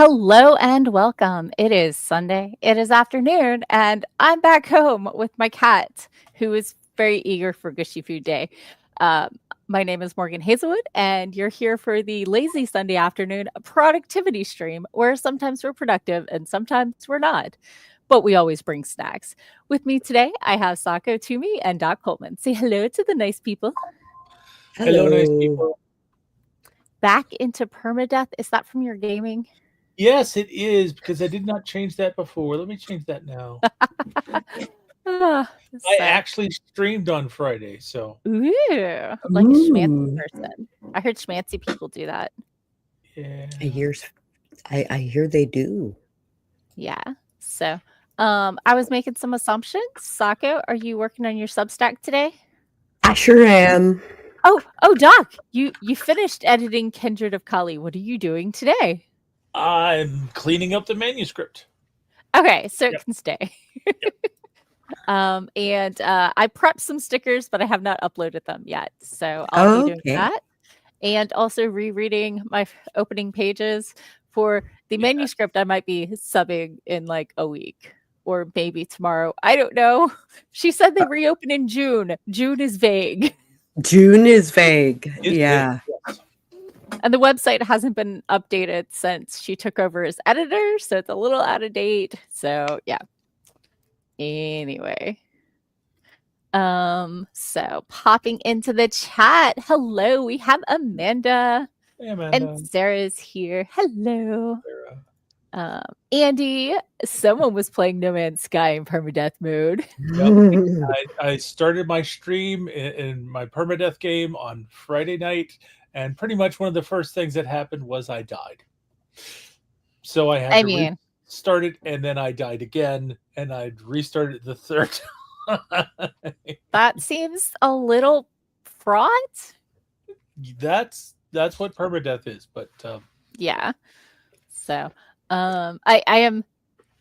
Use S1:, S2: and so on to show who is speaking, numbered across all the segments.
S1: Hello and welcome. It is Sunday. It is afternoon, and I'm back home with my cat, who is very eager for Gushy Food Day. Um, my name is Morgan Hazelwood, and you're here for the Lazy Sunday Afternoon productivity stream, where sometimes we're productive and sometimes we're not, but we always bring snacks. With me today, I have Sako, Toomey, and Doc Coleman. Say hello to the nice people.
S2: Hello, nice
S3: Hello.
S2: people.
S1: Back into permadeath. Is that from your gaming?
S2: Yes, it is because I did not change that before. Let me change that now.
S1: Ah,
S2: I
S1: so-
S2: actually streamed on Friday, so
S1: Ooh, like a schmancy
S3: Ooh.
S1: person. I heard schmancy people do that.
S2: yeah.
S3: I hear they do.
S1: Yeah. So, I was making some assumptions. Sako, are you working on your Substack today?
S3: I sure am.
S1: Oh, Doc, you finished editing Kindred of Kali. What are you doing today?
S2: I'm cleaning up the manuscript.
S1: Okay, so it
S2: Yep.
S1: can stay. And I prepped some stickers, but I have not uploaded them yet. So I'll be doing
S3: Okay.
S1: that. And also rereading my opening pages for the
S2: Yeah.
S1: manuscript I might be subbing in like a week or maybe tomorrow. I don't know. She said they reopen in June. June is vague.
S3: June is vague.
S2: It's
S3: Yeah.
S2: big, yes.
S1: And the website hasn't been updated since she took over as editor, so it's a little out of date. So, yeah. Anyway. So popping into the chat. Hello, we have Amanda.
S2: Hey, Amanda.
S1: And Sarah's here. Hello.
S2: Sarah.
S1: Andy, someone was playing No Man's Sky in permadeath mode.
S2: I started my stream in my permadeath game on Friday night, and pretty much one of the first things that happened was I died. So I had to restart it, and then I died again, and I'd restarted it the third time.
S1: That seems a little fraught.
S2: That's what permadeath is, but
S1: Yeah. So, I am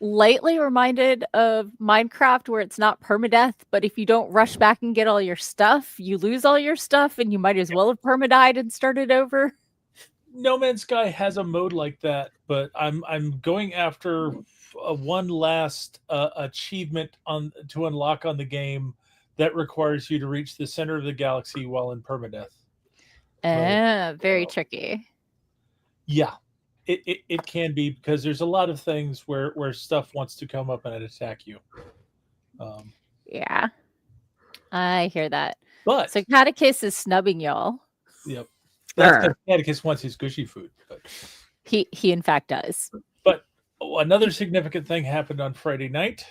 S1: lightly reminded of Minecraft where it's not permadeath, but if you don't rush back and get all your stuff, you lose all your stuff, and you might as well have permadied and started over.
S2: No Man's Sky has a mode like that, but I'm going after one last achievement on to unlock on the game that requires you to reach the center of the galaxy while in permadeath.
S1: Very tricky.
S2: Yeah, it can be because there's a lot of things where stuff wants to come up and attack you.
S1: Yeah, I hear that.
S2: But
S1: so Catechus is snubbing y'all.
S2: Yep, that's because Catechus wants his gushy food. But
S1: he in fact does.
S2: But another significant thing happened on Friday night.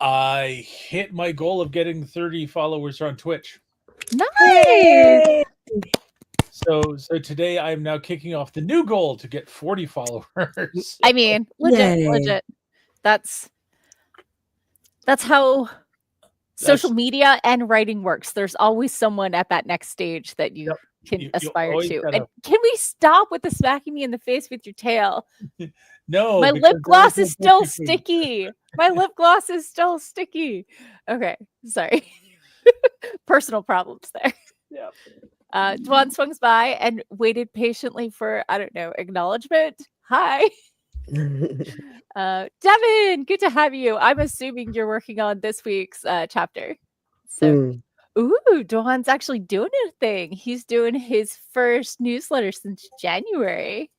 S2: I hit my goal of getting 30 followers on Twitch.
S1: Nice.
S2: So today I'm now kicking off the new goal to get 40 followers.
S1: I mean, legit. That's how social media and writing works. There's always someone at that next stage that you can aspire to. And can we stop with the smacking me in the face with your tail?
S2: No,
S1: my lip gloss is still sticky. My lip gloss is still sticky. Okay, sorry. Personal problems there.
S2: Yeah.
S1: Dwan swings by and waited patiently for, I don't know, acknowledgement. Hi. Devin, good to have you. I'm assuming you're working on this week's chapter. So, ooh, Dwan's actually doing a thing. He's doing his first newsletter since January.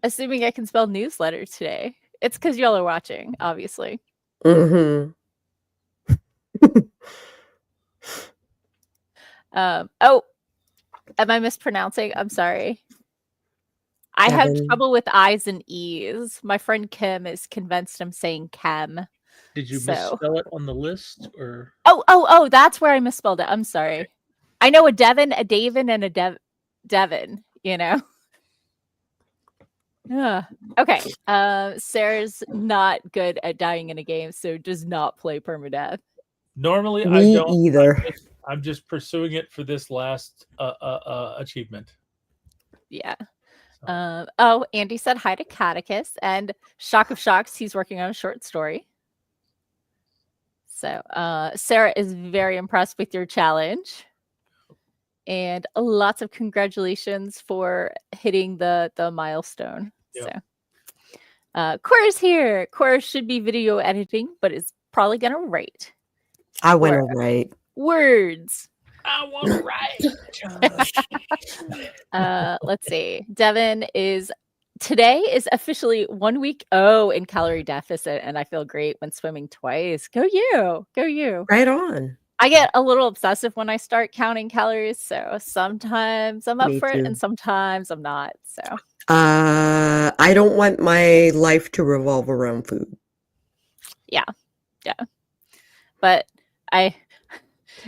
S1: Assuming I can spell newsletter today. It's because y'all are watching, obviously.
S3: Mm-hmm.
S1: Oh, am I mispronouncing? I'm sorry. I have trouble with I's and E's. My friend Kim is convinced I'm saying Chem.
S2: Did you misspell it on the list, or?
S1: Oh, that's where I misspelled it. I'm sorry. Okay. I know a Devin, a Davin, and a Devin, you know? Okay. Sarah's not good at dying in a game, so does not play permadeath.
S2: Normally,
S3: I don't either.
S2: I'm just pursuing it for this last achievement.
S1: Yeah. Oh, Andy said hi to Catechus, and shock of shocks, he's working on a short story. So Sarah is very impressed with your challenge. and lots of congratulations for hitting the milestone.
S2: Yep.
S1: So, Cora's here. Cora should be video editing, but is probably gonna write.
S3: I went
S1: Cora,
S3: all right.
S1: words.
S2: I want to write.
S1: Let's see. Devin today is officially 1 week in calorie deficit, and I feel great when swimming twice. Go you. Go you.
S3: Right on.
S1: I get a little obsessive when I start counting calories, so sometimes I'm up
S3: Me
S1: for it
S3: too.
S1: and sometimes I'm not. So
S3: I don't want my life to revolve around food.
S1: yeah. But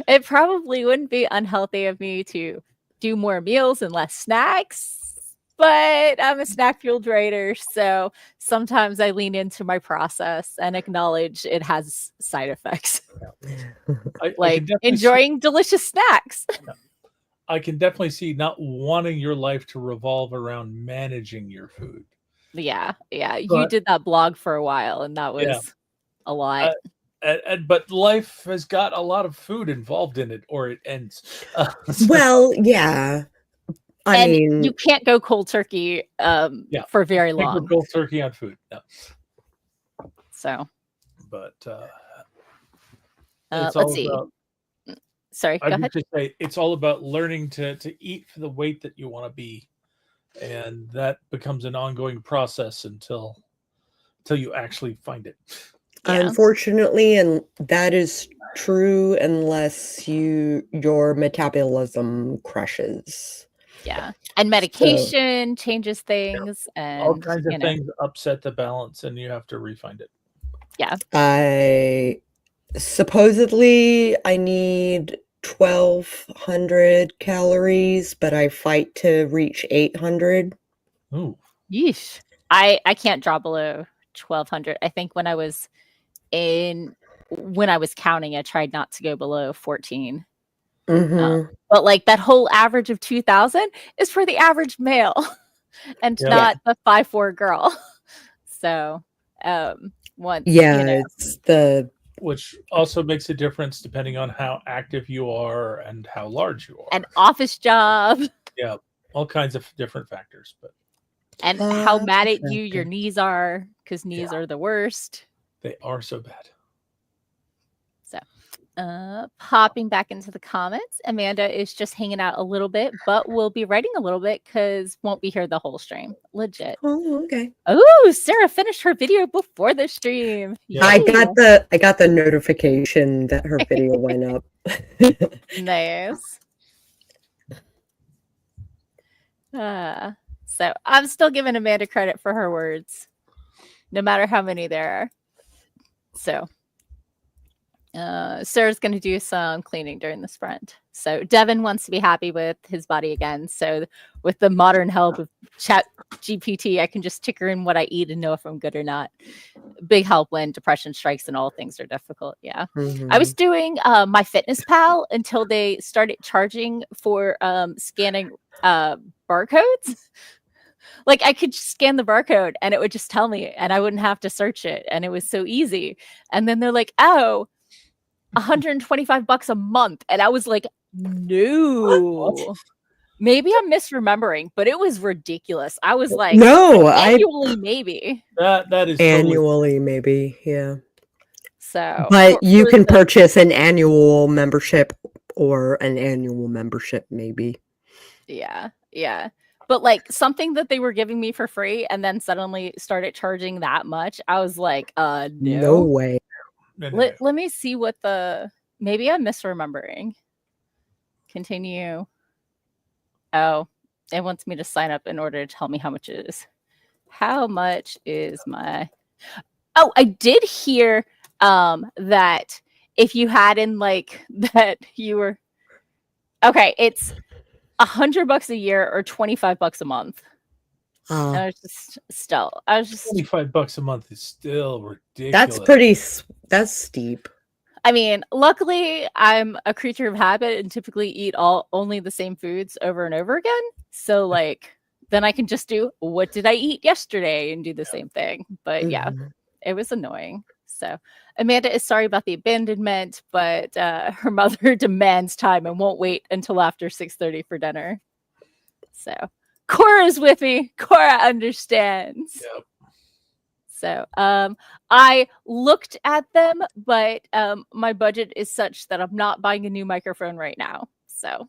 S1: it probably wouldn't be unhealthy of me to do more meals and less snacks. But I'm a snack fueled writer, so sometimes I lean into my process and acknowledge it has side effects. Like enjoying delicious snacks.
S2: I can definitely see not wanting your life to revolve around managing your food.
S1: Yeah. You
S2: But-
S1: did that blog for a while, and that was a lot.
S2: But life has got a lot of food involved in it, or it ends.
S3: Well, yeah. I mean,
S1: you can't go cold turkey for very long.
S2: Can't go cold turkey on food. No.
S1: So,
S2: but
S1: let's see. Sorry, go ahead.
S2: Just say it's all about learning to eat for the weight that you want to be, and that becomes an ongoing process until you actually find it.
S1: Yeah.
S3: Unfortunately, and that is true unless your metabolism crashes.
S1: Yeah, and medication changes things, and
S2: all kinds of things upset the balance, and you have to refine it.
S1: Yeah.
S3: Supposedly I need 1,200 calories, but I fight to reach 800.
S2: Ooh.
S1: Yeesh. I can't drop below 1,200. I think when I was counting, I tried not to go below 14.
S3: Mm-hmm.
S1: But like that whole average of 2,000 is for the average male and not the 5'4" girl. So,
S3: it's the
S2: which also makes a difference depending on how active you are and how large you are.
S1: An office job.
S2: Yeah, all kinds of different factors,
S1: and how mad at you your knees are, because knees are the worst.
S2: They are so bad.
S1: So, popping back into the comments, Amanda is just hanging out a little bit, but we'll be writing a little bit because won't be here the whole stream. Legit.
S3: Oh, okay.
S1: Oh, Sarah finished her video before the stream.
S2: Yeah.
S3: I got the notification that her video went up.
S1: Nice. So I'm still giving Amanda credit for her words, no matter how many there are. So Sarah's going to do some cleaning during the sprint. So Devin wants to be happy with his body again. So with the modern help of Chat GPT, I can just ticker in what I eat and know if I'm good or not. Big help when depression strikes and all things are difficult. Yeah.
S3: Mm-hmm.
S1: I was doing my Fitness Pal until they started charging for scanning barcodes. Like I could scan the barcode and it would just tell me and I wouldn't have to search it. And it was so easy. And then they're like, oh, $125 a month. And I was like, no. Maybe I'm misremembering, but it was ridiculous. I was like,
S3: no,
S1: annually maybe.
S2: That is
S3: annually maybe, yeah.
S1: So,
S3: but you can purchase an annual membership or an annual membership maybe.
S1: Yeah. But like something that they were giving me for free and then suddenly started charging that much, I was like,
S3: no way.
S1: Let me see what maybe I'm misremembering. Continue. Oh, it wants me to sign up in order to tell me how much it is. How much is my... Oh, I did hear that if you had in like that you were... Okay, it's $100 a year or $25 a month. I was just
S2: $25 a month is still ridiculous.
S3: That's steep.
S1: I mean, luckily I'm a creature of habit and typically eat only the same foods over and over again. So like then I can just do what did I eat yesterday and do the same thing. But yeah, it was annoying. So Amanda is sorry about the abandonment, but her mother demands time and won't wait until after 6:30 for dinner. So Cora's with me. Cora understands.
S2: Yep.
S1: So I looked at them, but my budget is such that I'm not buying a new microphone right now. So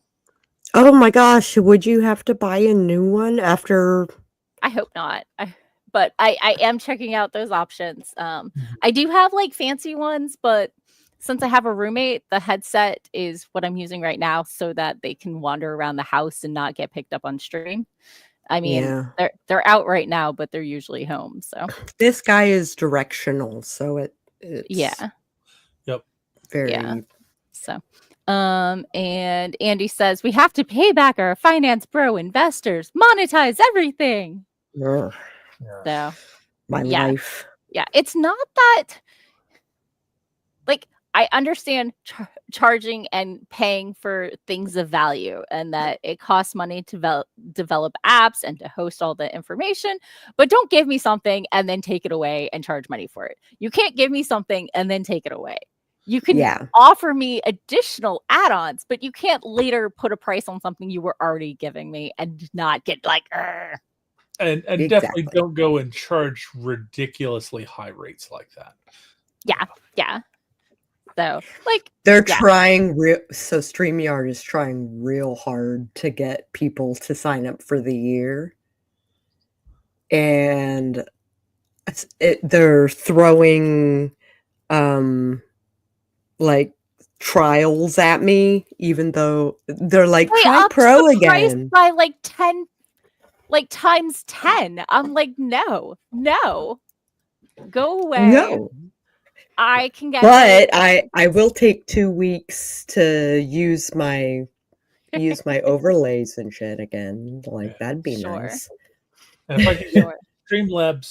S3: Oh my gosh, would you have to buy a new one after?
S1: I hope not. But I am checking out those options.
S2: Mhm.
S1: I do have like fancy ones, but since I have a roommate, the headset is what I'm using right now so that they can wander around the house and not get picked up on stream. I mean,
S3: Yeah.
S1: they're out right now, but they're usually home. So
S3: This guy is directional, so it's
S1: yeah.
S2: Yep.
S3: very
S1: Yeah. So and Andy says we have to pay back our finance bro investors, monetize everything.
S3: ugh,
S1: So
S3: my
S1: yeah.
S3: life.
S1: Yeah, it's not that like I understand charging and paying for things of value and that it costs money to develop apps and to host all the information, but don't give me something and then take it away and charge money for it. You can't give me something and then take it away. You can
S3: Yeah.
S1: offer me additional add-ons, but you can't later put a price on something you were already giving me and not get like, "Argh."
S2: And definitely
S3: Exactly.
S2: don't go and charge ridiculously high rates like that.
S1: Yeah. So like
S3: They're
S1: yeah.
S3: trying so StreamYard is trying real hard to get people to sign up for the year. And they're throwing like trials at me, even though they're like,
S1: They
S3: try
S1: upped
S3: pro
S1: the price
S3: again.
S1: by like 10, like times 10. I'm like, no, go away.
S3: No.
S1: I can get
S3: But I will take 2 weeks to use my overlays and shit again. Like, that'd be
S1: Sure.
S3: nice.
S2: And if I can get
S1: Sure.
S2: Streamlabs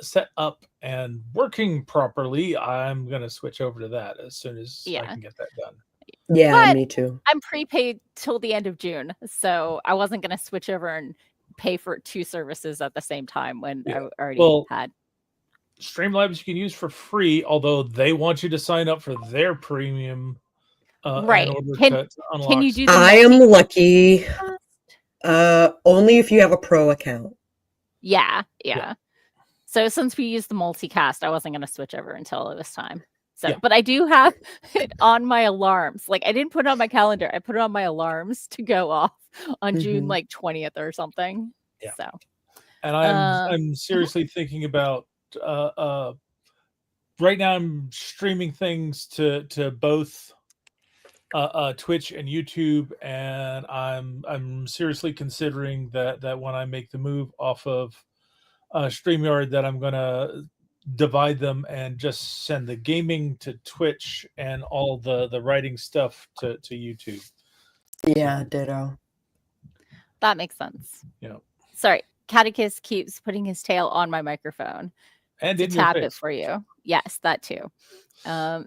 S2: set up and working properly, I'm gonna switch over to that as soon as I
S1: Yeah.
S2: can get that done.
S3: Yeah,
S1: But
S3: me too.
S1: I'm prepaid till the end of June, so I wasn't gonna switch over and pay for 2 services at the same time when
S2: Yeah.
S1: I already
S2: Well,
S1: had.
S2: Streamlabs you can use for free, although they want you to sign up for their premium in
S1: Right.
S2: order
S1: Can
S2: to unlock.
S1: you do the
S3: I am lucky.
S1: multicast?
S3: Only if you have a pro account.
S1: Yeah.
S2: Yeah.
S1: So since we used the multicast, I wasn't going to switch over until it was time. So,
S2: Yeah.
S1: but I do have it on my alarms. Like I didn't put it on my calendar. I put it on my alarms to go off on June
S3: Mhm.
S1: like 20th or something.
S2: Yeah.
S1: So,
S2: And I'm seriously thinking about right now I'm streaming things to both Twitch and YouTube, and I'm seriously considering that when I make the move off of StreamYard, that I'm gonna divide them and just send the gaming to Twitch and all the writing stuff to YouTube.
S3: Yeah, ditto.
S1: that makes sense.
S2: Yeah.
S1: Sorry. Catechus keeps putting his tail on my microphone
S2: And
S1: to
S2: in your
S1: tap it
S2: face.
S1: for you. Yes, that too.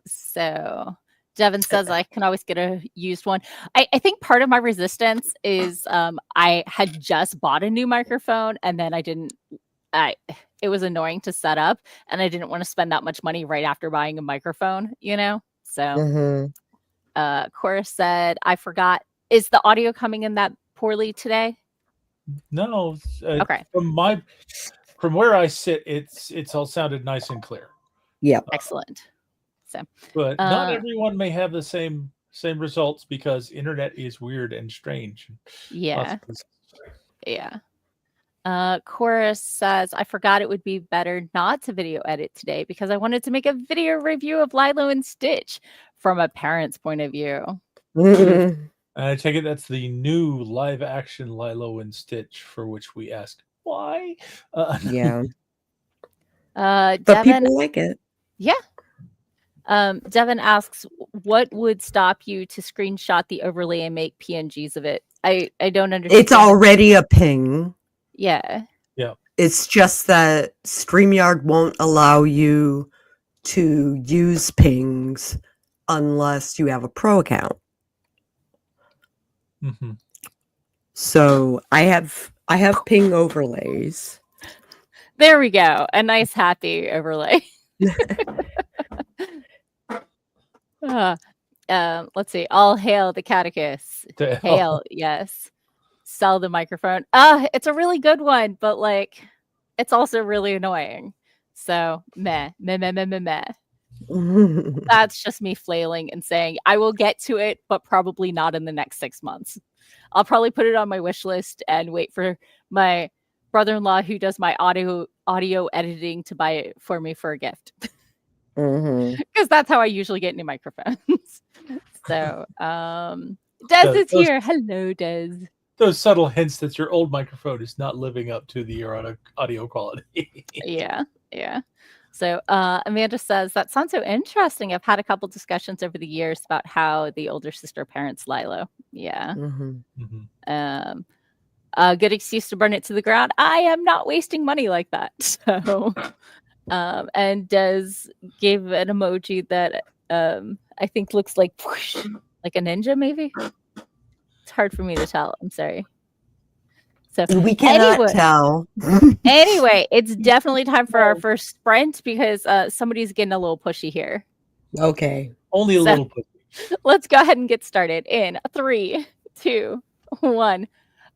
S1: So Devin says I can always get a used one. I think part of my resistance is I had just bought a new microphone and then it was annoying to set up and I didn't want to spend that much money right after buying a microphone, you know? So
S3: Mhm.
S1: Cora said, I forgot. Is the audio coming in that poorly today?
S2: No,
S1: Okay.
S2: from where I sit, it's all sounded nice and clear.
S3: Yep.
S1: Excellent. So,
S2: But not everyone may have the same results because internet is weird and strange.
S1: yeah. Cora says, I forgot it would be better not to video edit today because I wanted to make a video review of Lilo and Stitch from a parent's point of view.
S2: I take it that's the new live action Lilo and Stitch, for which we asked why.
S3: Yeah. But
S1: Devin,
S3: people like it.
S1: yeah. Devin asks, what would stop you to screenshot the overlay and make PNGs of it? I don't understand.
S3: It's already a ping.
S1: Yeah.
S2: Yeah.
S3: It's just that StreamYard won't allow you to use pings unless you have a pro account.
S2: Mm-hmm.
S3: So I have ping overlays.
S1: There we go. A nice happy overlay. Uh, let's see. All hail the catechist.
S2: The hell?
S1: Hail, yes. Sell the microphone. It's a really good one, but like, it's also really annoying. So meh, meh, meh, meh, meh, meh. That's just me flailing and saying I will get to it, but probably not in the next 6 months. I'll probably put it on my wish list and wait for my brother-in-law who does my audio editing to buy it for me for a gift. Because that's how I usually get new microphones. So, Des is here. Hello, Des.
S2: Those subtle hints that your old microphone is not living up to your audio quality.
S1: Yeah. So Amanda says, that sounds so interesting. I've had a couple discussions over the years about how the older sister parents Lilo. Yeah. A good excuse to burn it to the ground. I am not wasting money like that. So, and Des gave an emoji that I think looks like whoosh, like a ninja, maybe. It's hard for me to tell. I'm sorry. So
S3: We cannot tell.
S1: Anyway, it's definitely time for our first sprint because somebody's getting a little pushy here.
S3: Okay.
S2: Only a little pushy.
S1: Let's go ahead and get started in 3, 2, 1.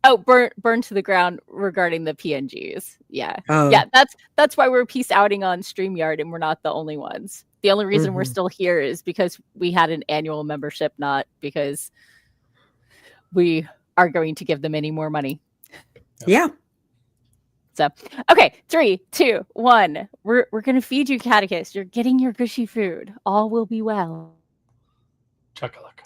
S1: Oh, burn to the ground regarding the PNGs. Yeah.
S3: Oh.
S1: Yeah, that's why we're peace outing on StreamYard and we're not the only ones. The only reason we're still here is because we had an annual membership, not because we are going to give them any more money.
S3: Yeah.
S1: So, okay, 3, 2, 1. We're gonna feed you, catechist. You're getting your gushy food. All will be well.
S2: Chakalaka.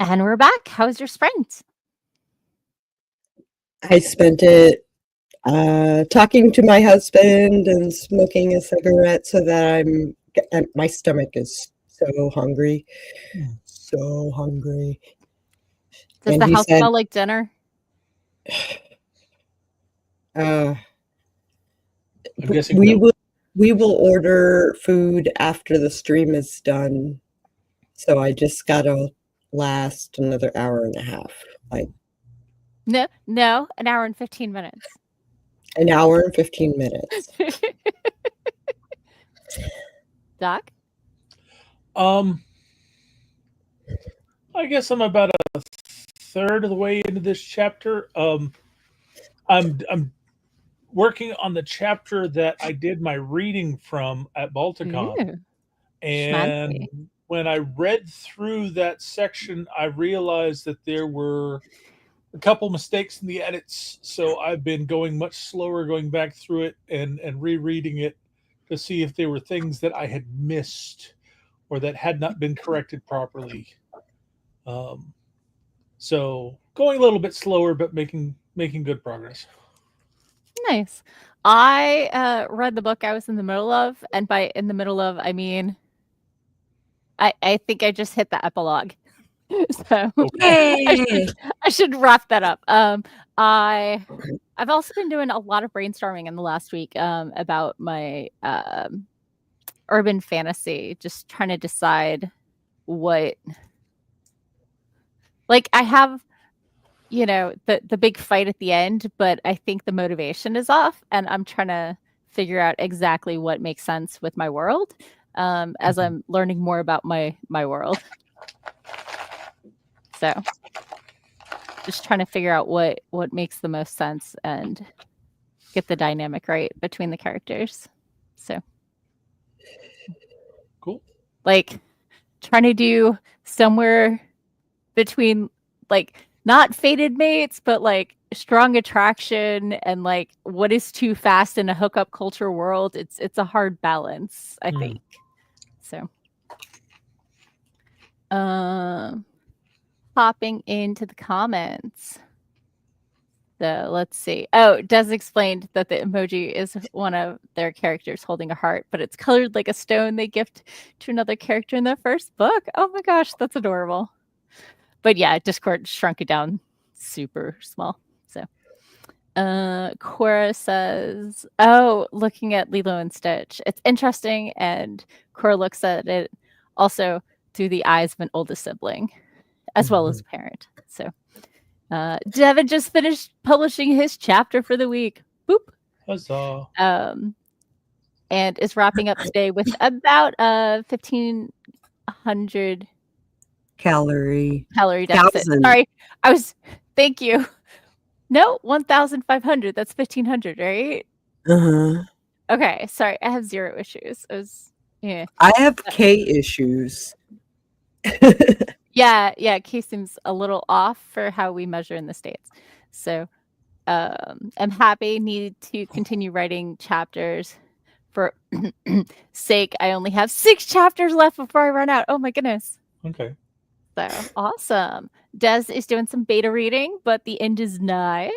S1: And we're back. How was your sprint?
S3: I spent it talking to my husband and smoking a cigarette so that my stomach is so hungry. So hungry.
S1: Does
S3: And
S1: the
S3: he
S1: house
S3: said,
S1: smell like dinner?
S2: I'm guessing
S3: we
S2: no.
S3: will order food after the stream is done. So I just gotta last another hour and a half. Like
S1: No, an hour and 15 minutes.
S3: an hour and 15 minutes.
S1: Doc?
S2: I guess I'm about a third of the way into this chapter. I'm working on the chapter that I did my reading from at Balticon,
S1: Ooh,
S2: and
S1: schmancy.
S2: when I read through that section, I realized that there were a couple mistakes in the edits, so I've been going much slower, going back through it and rereading it to see if there were things that I had missed or that had not been corrected properly. So going a little bit slower, but making good progress.
S1: Nice. I read the book I was in the middle of, and by in the middle of, I mean, I think I just hit the epilogue. So
S2: Okay.
S1: I should wrap that up. I've also been doing a lot of brainstorming in the last week about my urban fantasy, just trying to decide what, like, I have, you know, the big fight at the end, but I think the motivation is off, and I'm trying to figure out exactly what makes sense with my world as I'm learning more about my world. So just trying to figure out what makes the most sense and get the dynamic right between the characters. So
S2: Cool.
S1: like trying to do somewhere between, like, not fated mates, but like strong attraction and like what is too fast in a hookup culture world. It's a hard balance, I think. So hopping into the comments. So let's see. Oh, Des explained that the emoji is one of their characters holding a heart, but it's colored like a stone they gift to another character in their first book. Oh my gosh, that's adorable. But yeah, Discord shrunk it down super small. So Cora says, oh, looking at Lilo and Stitch. It's interesting, and Cora looks at it also through the eyes of an oldest sibling, as well as a parent. So Devin just finished publishing his chapter for the week. Boop.
S2: Huzzah.
S1: And is wrapping up today with about 1,500
S3: calorie
S1: deficit. Sorry, thank you. No, 1,500. That's 1,500, right? Okay, sorry, I have zero issues.
S3: I have K issues.
S1: Yeah, K seems a little off for how we measure in the States. So I'm happy, need to continue writing chapters. For sake, I only have 6 chapters left before I run out. Oh my goodness.
S2: Okay.
S1: So awesome. Des is doing some beta reading, but the end is nigh.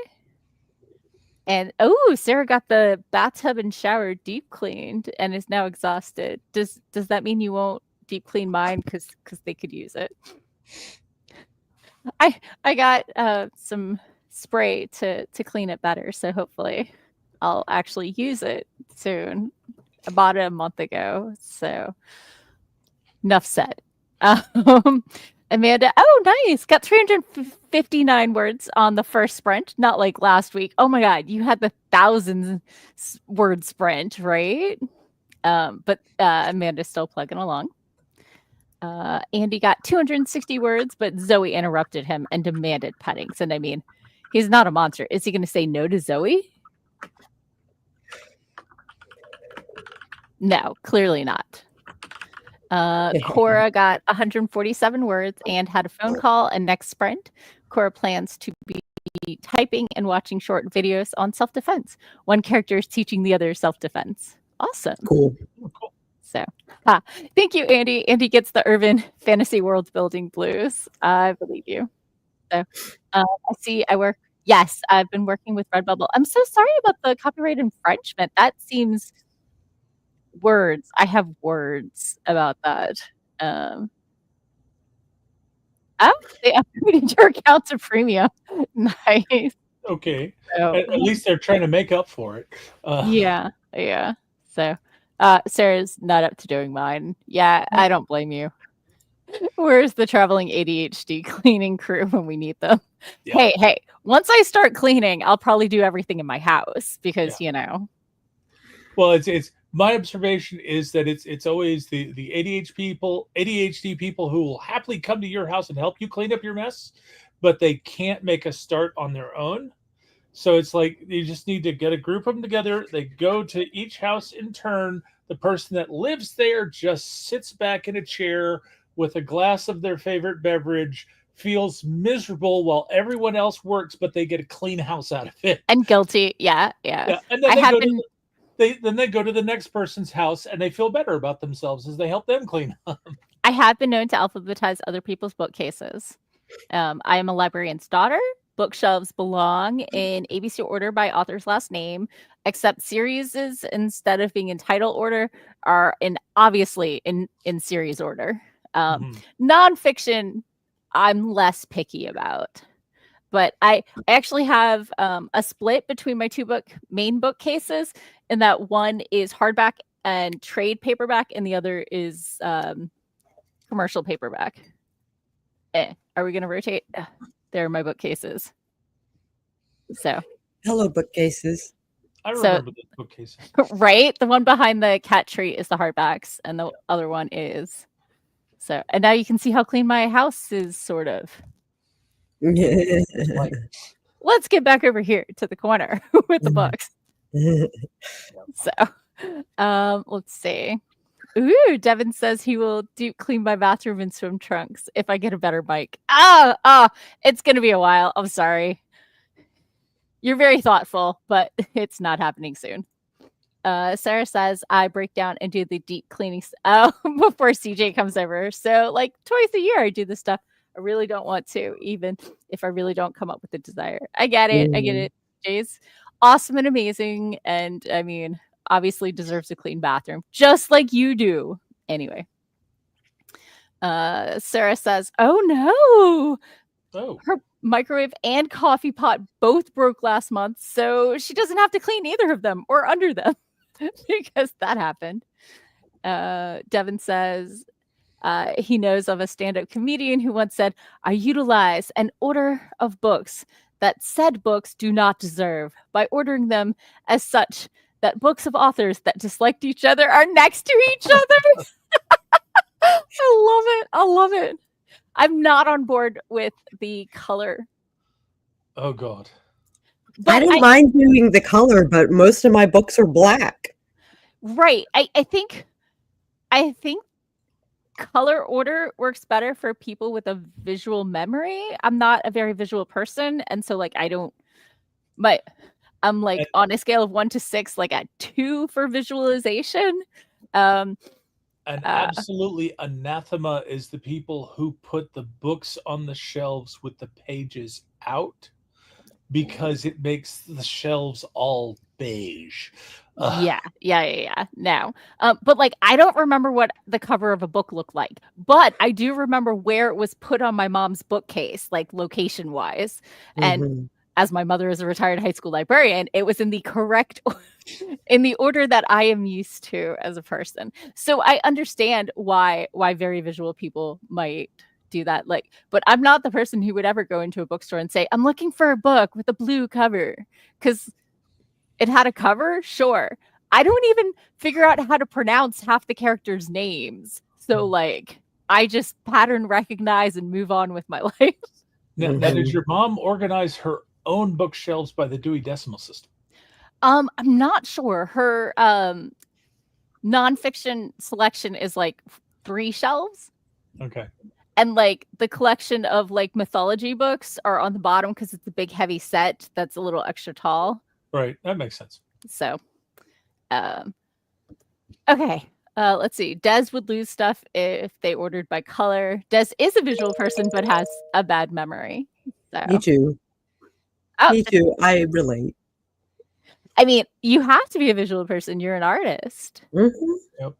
S1: And Sarah got the bathtub and shower deep cleaned and is now exhausted. Does that mean you won't deep clean mine because they could use it? I got some spray to clean it better, so hopefully I'll actually use it soon. I bought it a month ago, so enough said. Amanda, nice. Got 359 words on the first sprint, not like last week. Oh my God, you had the 1,000 word sprint, right? But Amanda's still plugging along. Andy got 260 words, but Zoe interrupted him and demanded pettings. And I mean, he's not a monster. Is he going to say no to Zoe? No, clearly not. Cora got 147 words and had a phone call. And next sprint, Cora plans to be typing and watching short videos on self-defense. One character is teaching the other self-defense. Awesome.
S3: Cool.
S1: So, thank you, Andy. Andy gets the urban fantasy world building blues. I believe you. So, I see. Yes, I've been working with Redbubble. I'm so sorry about the copyright infringement. That seems words. I have words about that. Oh, they upgraded your account to premium. Nice.
S2: Okay.
S1: So,
S2: At least they're trying to make up for it.
S1: yeah. So, Sarah's not up to doing mine. Yeah, I don't blame you. Where's the traveling ADHD cleaning crew when we need them?
S2: Yeah.
S1: Hey, once I start cleaning, I'll probably do everything in my house because,
S2: Well, it's my observation is that it's always the ADHD people who will happily come to your house and help you clean up your mess, but they can't make a start on their own. So it's like you just need to get a group of them together. They go to each house in turn. The person that lives there just sits back in a chair with a glass of their favorite beverage, feels miserable while everyone else works, but they get a clean house out of it.
S1: And guilty. Yeah.
S2: And then they go to the next person's house and they feel better about themselves as they help them clean up.
S1: I have been known to alphabetize other people's bookcases. I am a librarian's daughter. Bookshelves belong in ABC order by author's last name, except series instead of being in title order are obviously in series order. Nonfiction, I'm less picky about. But I actually have a split between my two main bookcases, in that one is hardback and trade paperback, and the other is commercial paperback. Are we going to rotate? There are my bookcases. So,
S3: hello, bookcases.
S2: I remember the bookcases.
S1: Right? The one behind the cat tree is the hardbacks, and the other one is. So, and now you can see how clean my house is, sort of. Let's get back over here to the corner with the books. So, let's see. Ooh, Devin says he will deep clean my bathroom and swim trunks if I get a better bike. It's going to be a while. I'm sorry. You're very thoughtful, but it's not happening soon. Sarah says I break down and do the deep cleaning before CJ comes over. So like twice a year I do this stuff. I really don't want to, even if I really don't come up with the desire. I get it. Jay's awesome and amazing. And I mean, obviously deserves a clean bathroom, just like you do. Anyway. Sarah says, oh no. Her microwave and coffee pot both broke last month, so she doesn't have to clean either of them or under them because that happened. Devin says he knows of a stand-up comedian who once said, I utilize an order of books that said books do not deserve by ordering them as such that books of authors that disliked each other are next to each other. I love it. I'm not on board with the color.
S2: Oh, God.
S3: But I don't mind doing the color, but most of my books are black.
S1: Right. I think color order works better for people with a visual memory. I'm not a very visual person, and so like I'm like on a scale of 1 to 6, like at 2 for visualization.
S2: And absolutely anathema is the people who put the books on the shelves with the pages out, because it makes the shelves all beige.
S1: Yeah. No. But like, I don't remember what the cover of a book looked like, but I do remember where it was put on my mom's bookcase, like location wise. And as my mother is a retired high school librarian, it was in the correct in the order that I am used to as a person. So I understand why very visual people might do that. Like, but I'm not the person who would ever go into a bookstore and say, I'm looking for a book with a blue cover because it had a cover. Sure. I don't even figure out how to pronounce half the characters' names. So like, I just pattern recognize and move on with my life.
S2: Now, did your mom organize her own bookshelves by the Dewey Decimal System?
S1: I'm not sure. Her nonfiction selection is like 3 shelves.
S2: Okay.
S1: And like the collection of like mythology books are on the bottom because it's a big heavy set that's a little extra tall.
S2: Right. That makes sense.
S1: So, okay. Let's see. Des would lose stuff if they ordered by color. Des is a visual person, but has a bad memory.
S3: Me
S1: So,
S3: too.
S1: oh,
S3: Me too. I relate.
S1: I mean, you have to be a visual person. You're an artist.
S3: Mhm.
S2: Yep.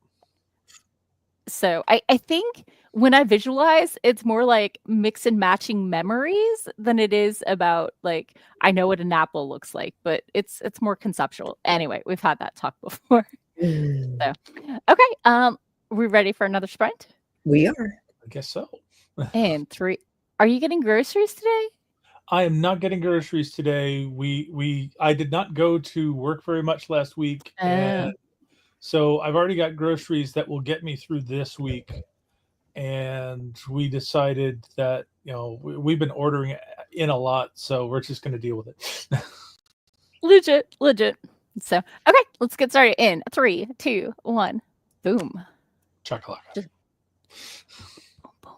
S1: So I think when I visualize, it's more like mix and matching memories than it is about like I know what an apple looks like, but it's more conceptual. Anyway, we've had that talk before.
S3: Mm.
S1: So okay, we ready for another sprint?
S3: We are.
S2: I guess so.
S1: And 3. Are you getting groceries today?
S2: I am not getting groceries today. I did not go to work very much last week, and
S1: Oh.
S2: so I've already got groceries that will get me through this week. And we decided that we've been ordering in a lot, so we're just going to deal with it.
S1: Legit. So okay, let's get started in 3, 2, 1. Boom.
S2: Chocolate.
S1: Just boom, boom.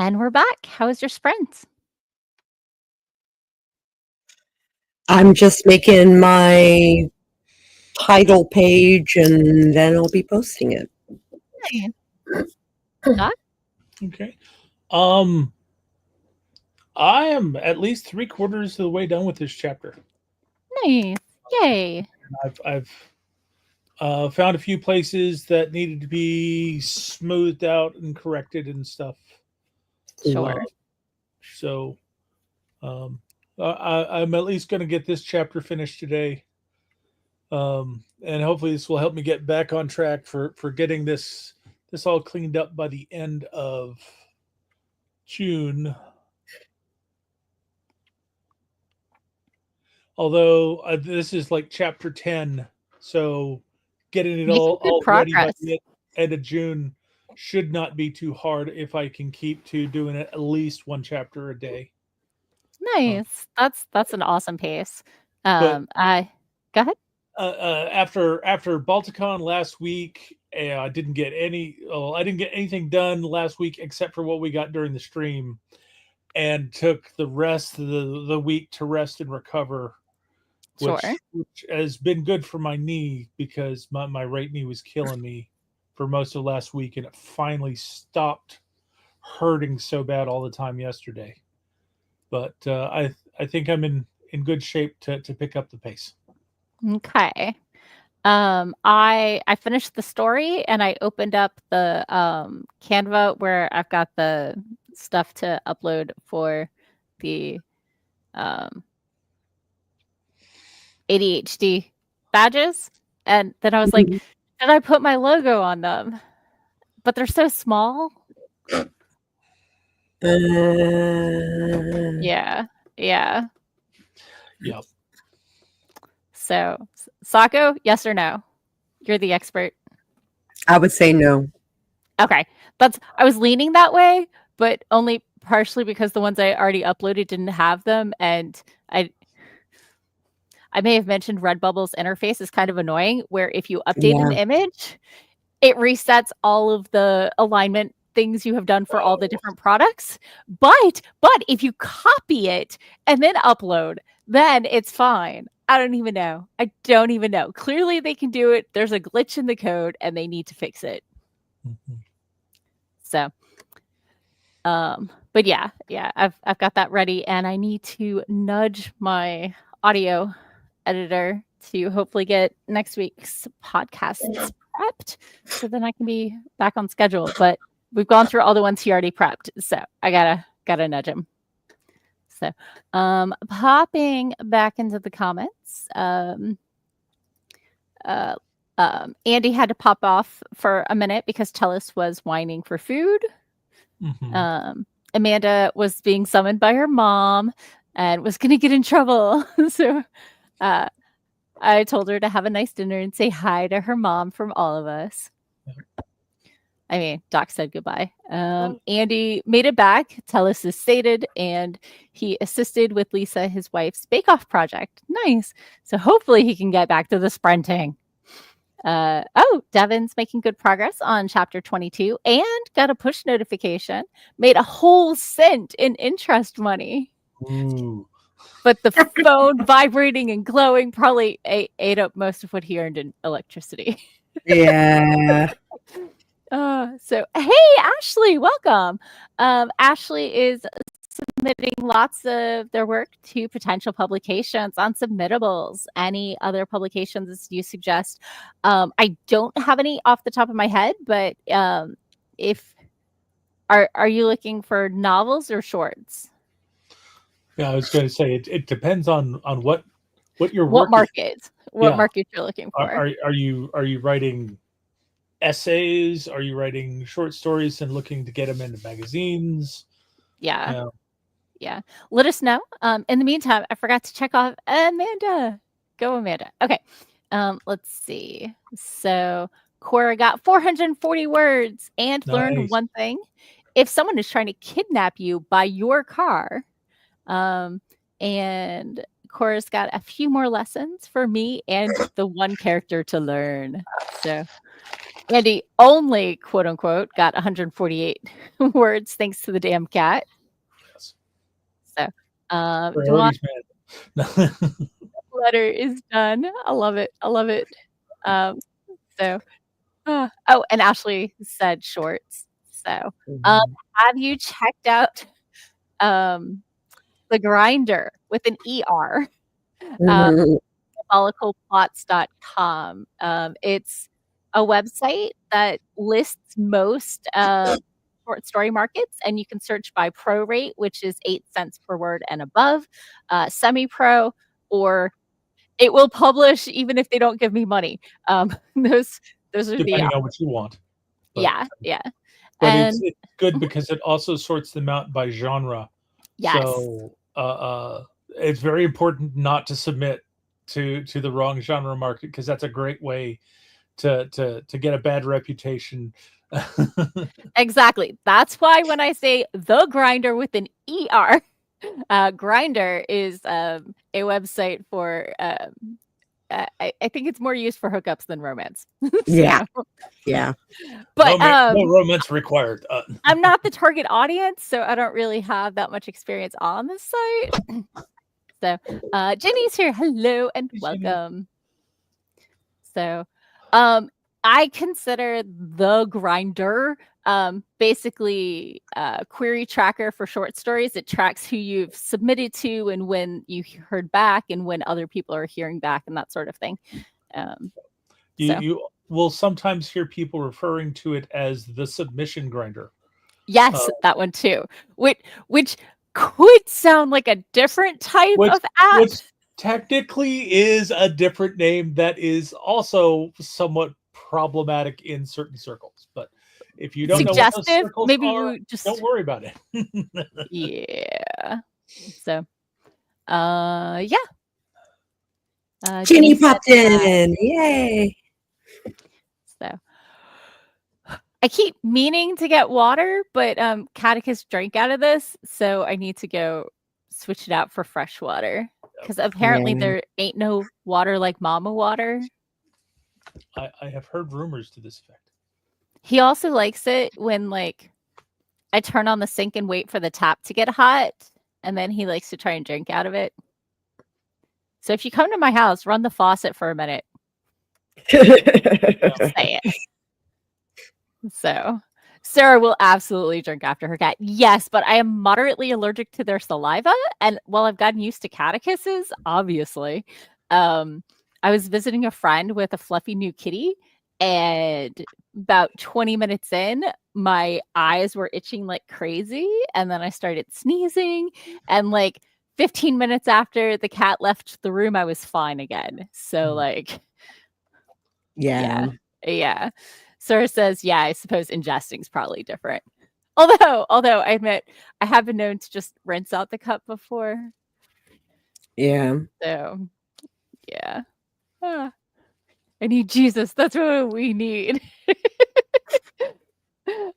S1: And we're back. How was your sprint?
S3: I'm just making my title page and then I'll be posting it.
S1: Doc?
S2: Okay. I am at least 3/4 of the way done with this chapter.
S1: Nice. Yay.
S2: I've found a few places that needed to be smoothed out and corrected and stuff.
S1: Sure.
S2: So I'm at least going to get this chapter finished today. And hopefully this will help me get back on track for getting this all cleaned up by the end of June. Although this is like chapter 10, so getting it
S1: Making good
S2: all ready by
S1: progress.
S2: the end of June should not be too hard if I can keep to doing it at least one chapter a day.
S1: Nice. That's an awesome pace.
S2: But
S1: Go ahead.
S2: After Balticon last week, I didn't get anything done last week except for what we got during the stream, and took the rest of the week to rest and recover, which has been good for my knee because my right knee was killing me for most of last week, and it finally stopped hurting so bad all the time yesterday. But I think I'm in good shape to pick up the pace.
S1: Okay. I finished the story and I opened up the Canva where I've got the stuff to upload for the ADHD badges, and then I was like, did I put my logo on them? But they're so small. Yeah.
S2: Yep.
S1: So, Sako, yes or no? You're the expert.
S3: I would say no.
S1: Okay. I was leaning that way, but only partially because the ones I already uploaded didn't have them, and I may have mentioned Redbubble's interface is kind of annoying, where if you update an image, it resets all of the alignment things you have done for all the different products. But if you copy it and then upload, then it's fine. I don't even know. Clearly they can do it. There's a glitch in the code and they need to fix it.
S2: Mm-hmm.
S1: So, but yeah, I've got that ready, and I need to nudge my audio editor to hopefully get next week's podcasts prepped, so then I can be back on schedule. But we've gone through all the ones he already prepped, so I gotta nudge him. So, popping back into the comments, Andy had to pop off for a minute because Tellis was whining for food.
S2: Mm-hmm.
S1: Amanda was being summoned by her mom and was going to get in trouble. So I told her to have a nice dinner and say hi to her mom from all of us. I mean, Doc said goodbye. Andy made it back, Tellis is sated, and he assisted with Lisa, his wife's bake-off project. Nice. So hopefully he can get back to the sprinting. Devin's making good progress on chapter 22 and got a push notification. Made a whole cent in interest money.
S2: Ooh.
S1: But the phone vibrating and glowing probably ate up most of what he earned in electricity.
S3: Yeah.
S1: So, hey, Ashley, welcome. Ashley is submitting lots of their work to potential publications on Submittables. Any other publications you suggest? I don't have any off the top of my head, but if are you looking for novels or shorts?
S2: Yeah, I was going to say it depends on what your
S1: what
S2: work
S1: market market you're looking for.
S2: Are you writing essays? Are you writing short stories and looking to get them into magazines?
S1: Yeah. Let us know. In the meantime, I forgot to check off Amanda. Go, Amanda. Okay. Let's see. So Cora got 440 words and learned one thing. If someone is trying to kidnap you by your car, and Cora's got a few more lessons for me and the one character to learn. So Andy only, quote unquote, got 148 words thanks to the damn cat.
S2: Yes.
S1: So,
S2: Priorities, man.
S1: letter is done. I love it. I love it. So, oh, and Ashley said shorts. So, have you checked out the Grinder with an ER? Diabolicalplots.com. It's a website that lists most short story markets, and you can search by pro rate, which is 8 cents per word and above, semi-pro, or it will publish even if they don't give me money. Those are
S2: Depending on what you want.
S1: Yeah.
S2: But
S1: And
S2: it's good because it also sorts them out by genre.
S1: yes.
S2: So it's very important not to submit to the wrong genre market, because that's a great way to get a bad reputation.
S1: Exactly. That's why when I say the Grinder with an ER, Grinder is a website for I think it's more used for hookups than romance.
S3: Yeah. Yeah.
S1: But
S2: no romance required.
S1: I'm not the target audience, so I don't really have that much experience on this site. So Jenny's here. Hello and welcome. So I consider the Grinder basically a query tracker for short stories. It tracks who you've submitted to and when you heard back and when other people are hearing back and that sort of thing.
S2: You will sometimes hear people referring to it as the submission grinder.
S1: Yes, that one too. Which could sound like a different type of app.
S2: Which technically is a different name that is also somewhat problematic in certain circles. But if you don't know what those circles
S1: maybe
S2: are, don't worry about it.
S1: Yeah. So, yeah.
S3: Ginny popped in. Yay.
S1: So, I keep meaning to get water, but Catechus drank out of this, so I need to go switch it out for fresh water. Because apparently there ain't no water like mama water.
S2: I have heard rumors to this effect.
S1: He also likes it when, like, I turn on the sink and wait for the tap to get hot, and then he likes to try and drink out of it. So if you come to my house, run the faucet for a minute. Say it. So Sarah will absolutely drink after her cat. Yes, but I am moderately allergic to their saliva. And while I've gotten used to catechuses, obviously, I was visiting a friend with a fluffy new kitty, and about 20 minutes in, my eyes were itching like crazy. And then I started sneezing. And like 15 minutes after the cat left the room, I was fine again. So like, yeah. Sarah says, yeah, I suppose ingesting's probably different. Although I admit I have been known to just rinse out the cup before.
S3: Yeah.
S1: So, yeah. I need Jesus. That's what we need.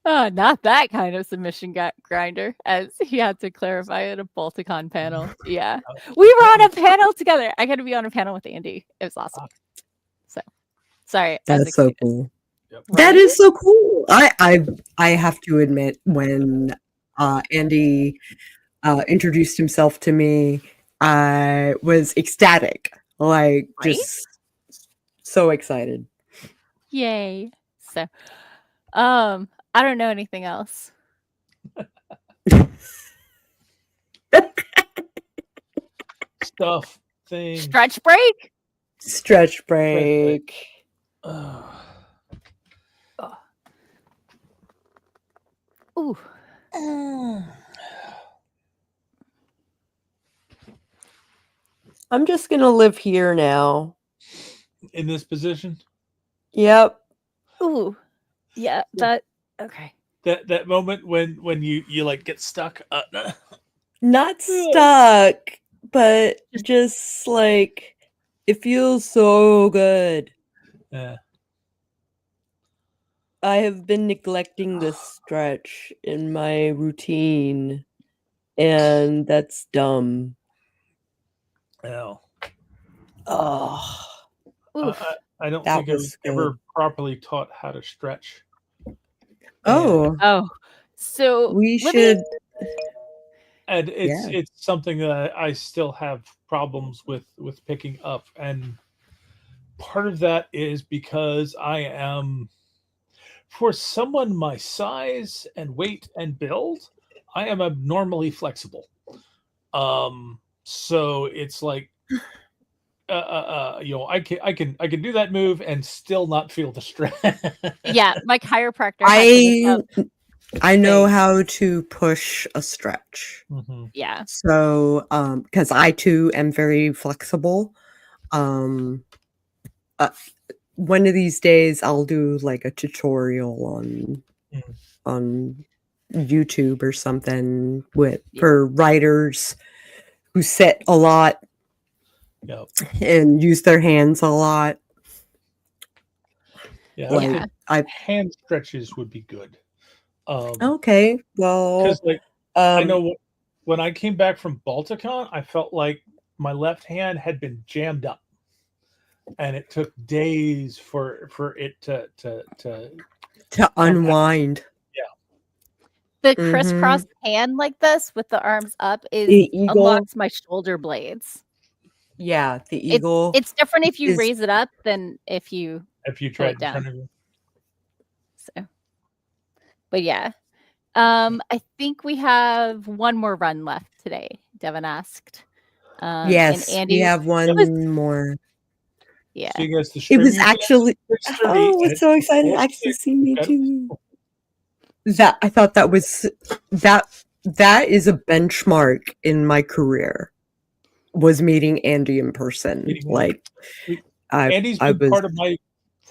S1: Not that kind of submission grinder, as he had to clarify at a Balticon panel. Yeah. We were on a panel together. I got to be on a panel with Andy. It was awesome. So, sorry.
S3: That's so cool. Yep. That is so cool. I have to admit, when Andy introduced himself to me, I was ecstatic. Like, just so excited.
S1: Yay. So, I don't know anything else.
S2: Stuff thing.
S1: Stretch break. Ooh.
S3: I'm just gonna live here now.
S2: In this position?
S3: Yep.
S1: Ooh. Yeah, that okay.
S2: That moment when you like get stuck.
S3: Not stuck, but just like it feels so good.
S2: Yeah.
S3: I have been neglecting this stretch in my routine, and that's dumb.
S2: Oh.
S3: Oh.
S2: I don't
S3: That
S2: think I was
S3: was good.
S2: ever properly taught how to stretch.
S3: Oh,
S1: Oh, so
S3: we
S1: living.
S3: should.
S2: And
S3: Yeah.
S2: it's something that I still have problems with picking up, and part of that is because I am, for someone my size and weight and build, I am abnormally flexible. So it's like, I can do that move and still not feel the stress.
S1: Yeah, my chiropractor had to look up
S3: I know
S1: things.
S3: how to push a stretch.
S2: Mhm.
S1: Yeah.
S3: So, because I too am very flexible. Um, uh, one of these days I'll do like a tutorial
S2: Mm.
S3: on YouTube or something
S1: Yeah.
S3: for writers who sit a lot
S2: Yeah,
S3: and use their hands a lot.
S2: yeah. I
S3: Like
S2: think
S3: I
S2: hand stretches would be good.
S3: okay, well,
S2: Because like I
S3: um,
S2: know when I came back from Balticon, I felt like my left hand had been jammed up, and it took days for it to
S3: to
S2: come out.
S3: unwind.
S2: Yeah,
S1: The
S3: Mm-hmm.
S1: crisscross hand like this with the arms up
S3: The eagle,
S1: unlocks my shoulder blades.
S3: yeah, the
S1: It's
S3: eagle
S1: it's different if you
S3: is
S1: raise it up than if you
S2: if you
S1: pull
S2: tried
S1: it
S2: in front
S1: down.
S2: of you.
S1: So, but yeah. I think we have one more run left today, Devin asked. And
S3: yes, we
S1: Andy,
S3: have
S1: it
S3: one
S1: was,
S3: more.
S1: yeah.
S2: So you guys, the
S3: It
S2: stream
S3: was
S2: usually ends
S3: actually
S2: at 6:30,
S3: oh,
S2: and
S3: it's
S2: it's
S3: so exciting to
S2: almost
S3: actually
S2: 6.
S3: see
S2: We've
S3: me
S2: got
S3: too. That I thought that was that is a benchmark in my career. Was meeting Andy in person.
S2: meeting Andy.
S3: Like
S2: Andy's
S3: I
S2: been
S3: was
S2: part of my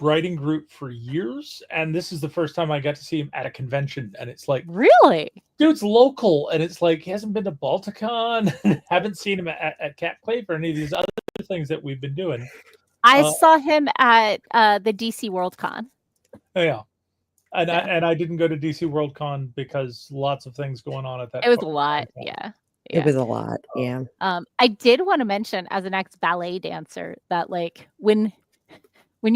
S2: writing group for years, and this is the first time I got to see him at a convention. And it's like,
S1: Really?
S2: dude's local, and it's like he hasn't been to Balticon. Haven't seen him at Cat Clave or any of these other things that we've been doing.
S1: I saw him at the DC Worldcon.
S2: Yeah, and
S1: Yeah.
S2: I didn't go to DC Worldcon because lots of things going on at that.
S1: It was a lot. Yeah.
S3: it was a lot. Yeah.
S1: I did want to mention as an ex-ballet dancer that like when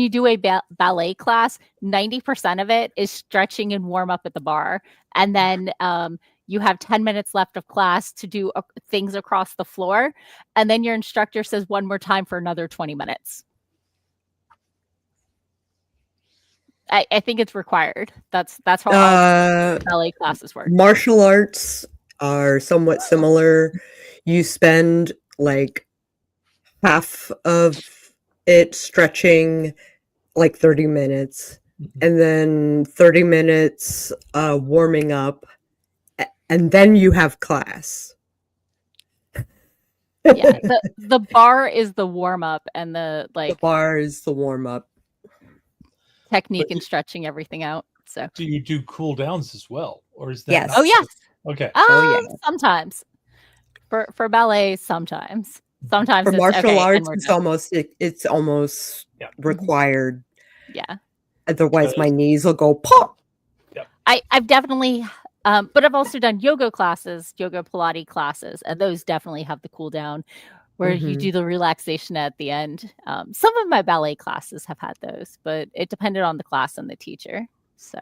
S1: you do a ballet class, 90% of it is stretching and warm up at the bar. And then you have 10 minutes left of class to do things across the floor. And then your instructor says one more time for another 20 minutes. I think it's required. That's how all ballet classes work.
S3: Martial arts are somewhat similar. You spend like half of it stretching, like 30 minutes, and then 30 minutes warming up, and then you have class.
S1: Yeah, the bar is the warm up, and the
S3: bar is the warm up.
S1: Technique and stretching everything out. So
S2: do you do cool downs as well, or is that
S3: yes?
S2: not
S1: Oh yes.
S2: Okay.
S1: Sometimes for ballet, sometimes
S3: For
S1: it's
S3: martial
S1: okay,
S3: arts, it's almost required.
S1: Yeah.
S3: Otherwise, my knees will go pop.
S1: I've definitely, but I've also done yoga classes, yoga Pilates classes, and those definitely have the cool down where you do the relaxation at the end. Some of my ballet classes have had those, but it depended on the class and the teacher. So,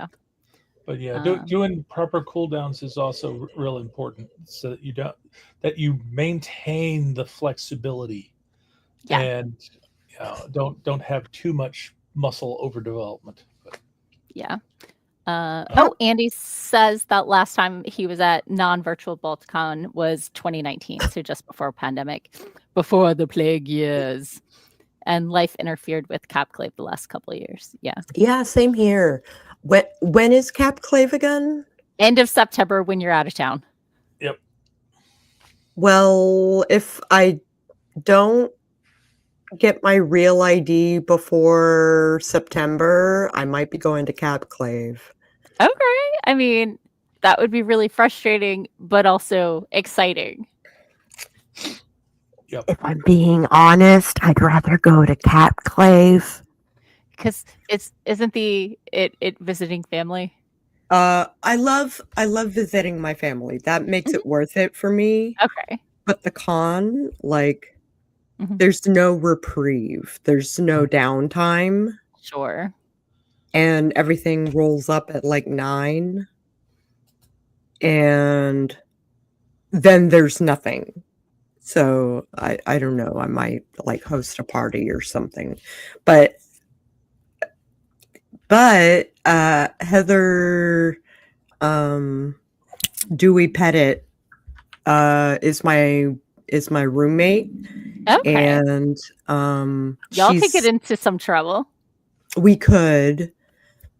S2: but yeah, doing proper cool downs is also real important, so that you maintain the flexibility, and don't have too much muscle overdevelopment.
S1: Yeah. Andy says that last time he was at non-virtual Balticon was 2019, so just before pandemic, before the plague years, and life interfered with Capclave the last couple of years.
S3: Yeah, same here. When is Capclave again?
S1: End of September when you're out of town.
S2: Yep.
S3: Well, if I don't get my real ID before September, I might be going to Capclave.
S1: Okay. I mean, that would be really frustrating, but also exciting.
S2: Yep.
S3: If I'm being honest, I'd rather go to Capclave.
S1: Because isn't it visiting family?
S3: I love visiting my family. That makes it worth it for me.
S1: Okay.
S3: But the con, like,
S1: Mhm.
S3: There's no reprieve. There's no downtime.
S1: Sure.
S3: And everything rolls up at like 9. And then there's nothing. So I don't know. I might like host a party or something. But Heather Dewey Pettit is my roommate,
S1: Okay.
S3: and
S1: Y'all could get into some trouble.
S3: we could,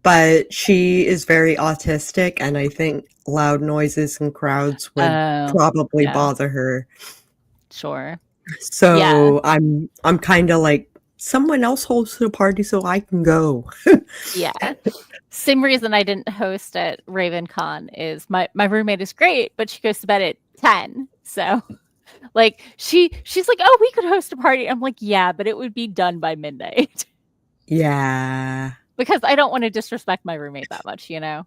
S3: but she is very autistic, and I think loud noises and crowds would probably bother her.
S1: Sure.
S3: So I'm kind of like, someone else hosts a party so I can go.
S1: Yeah. Same reason I didn't host at RavenCon is my roommate is great, but she goes to bed at 10. So like she's like, "Oh, we could host a party." I'm like, "Yeah, but it would be done by midnight."
S3: Yeah.
S1: Because I don't want to disrespect my roommate that much, you know?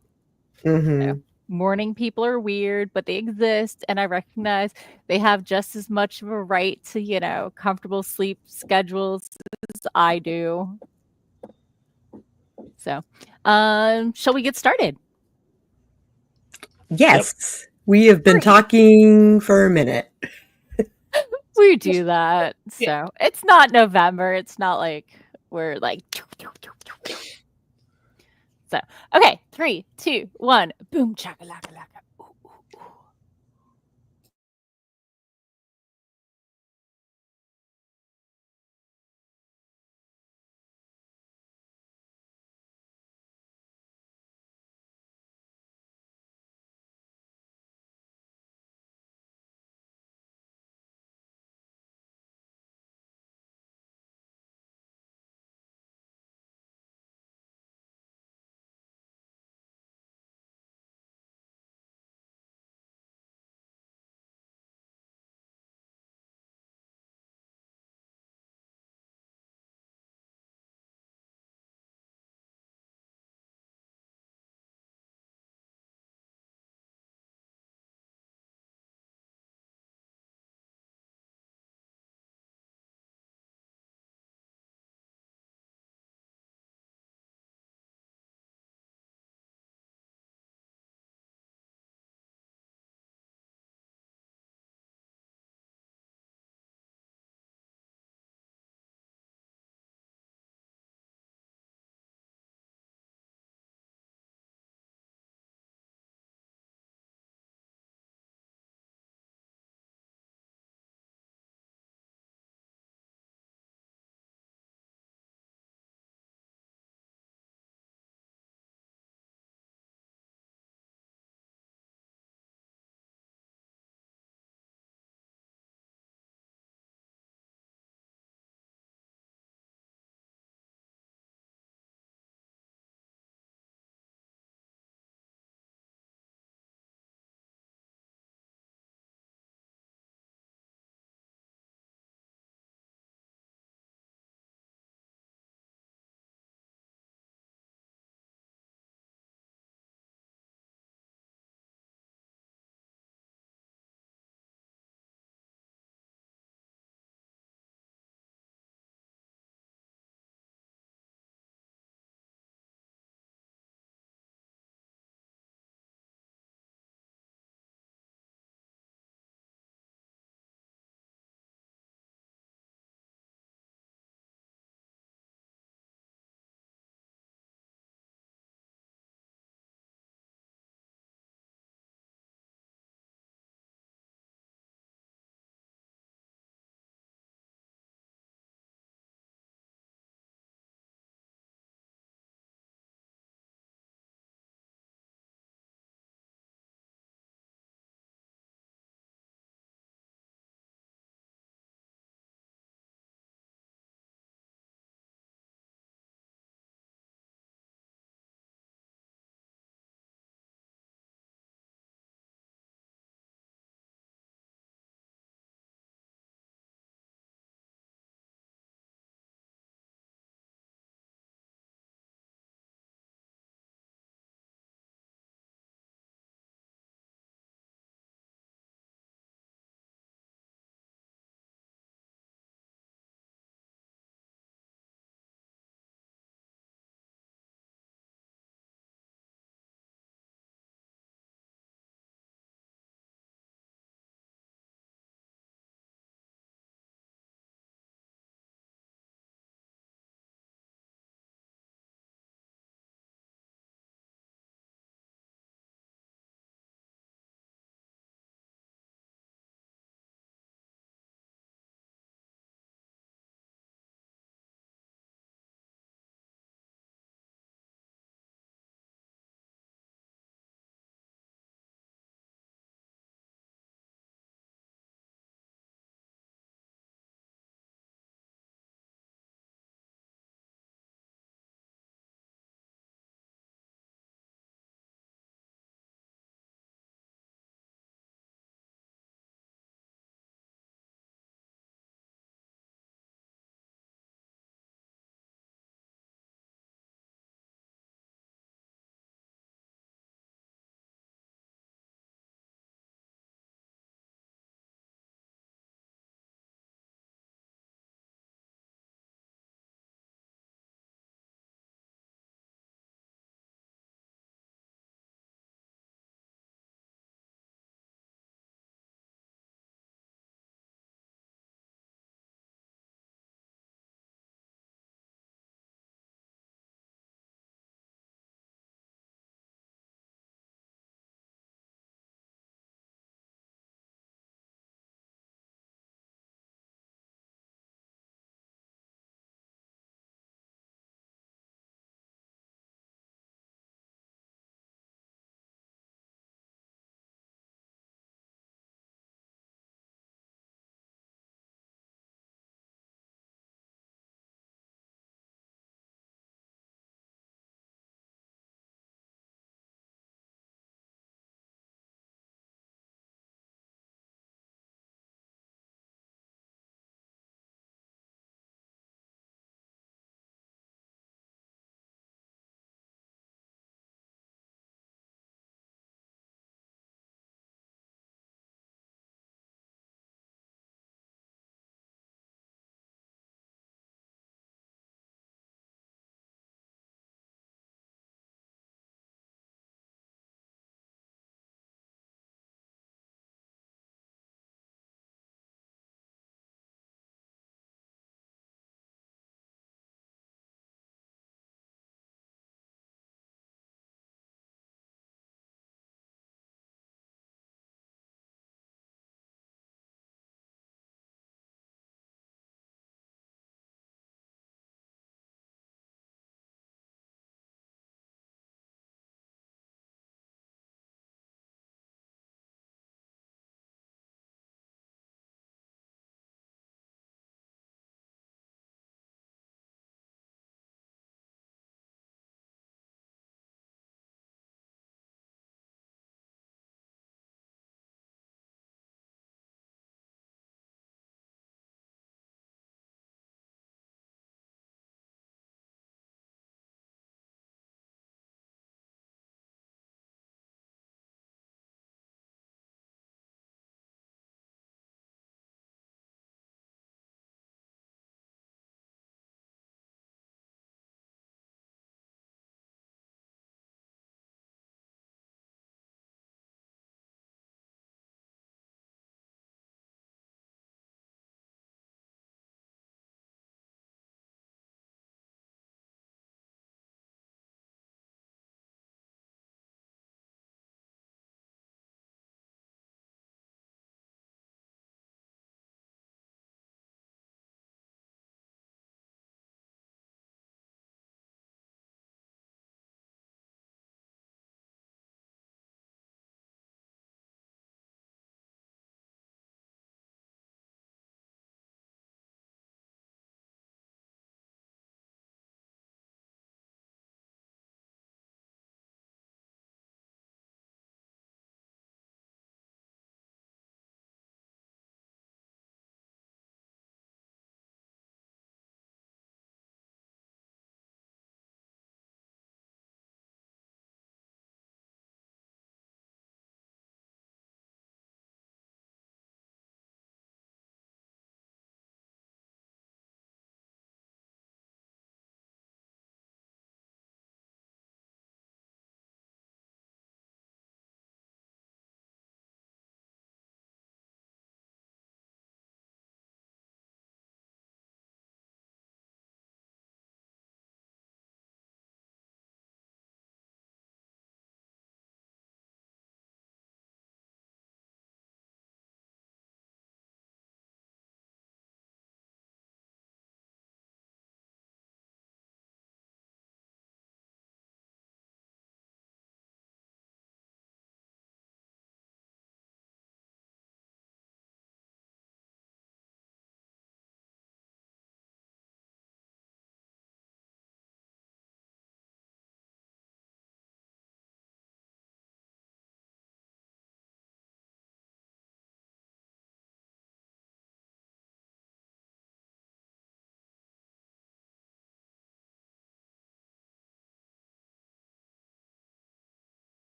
S3: Mm-hmm.
S1: So, morning people are weird, but they exist, and I recognize they have just as much of a right to, you know, comfortable sleep schedules as I do. So, shall we get started?
S3: Yes. Yep. We have been talking for a minute.
S1: We do that. So, it's not November. It's not like we're like so. Okay, 3, 2, 1. Boom chakalaka laka.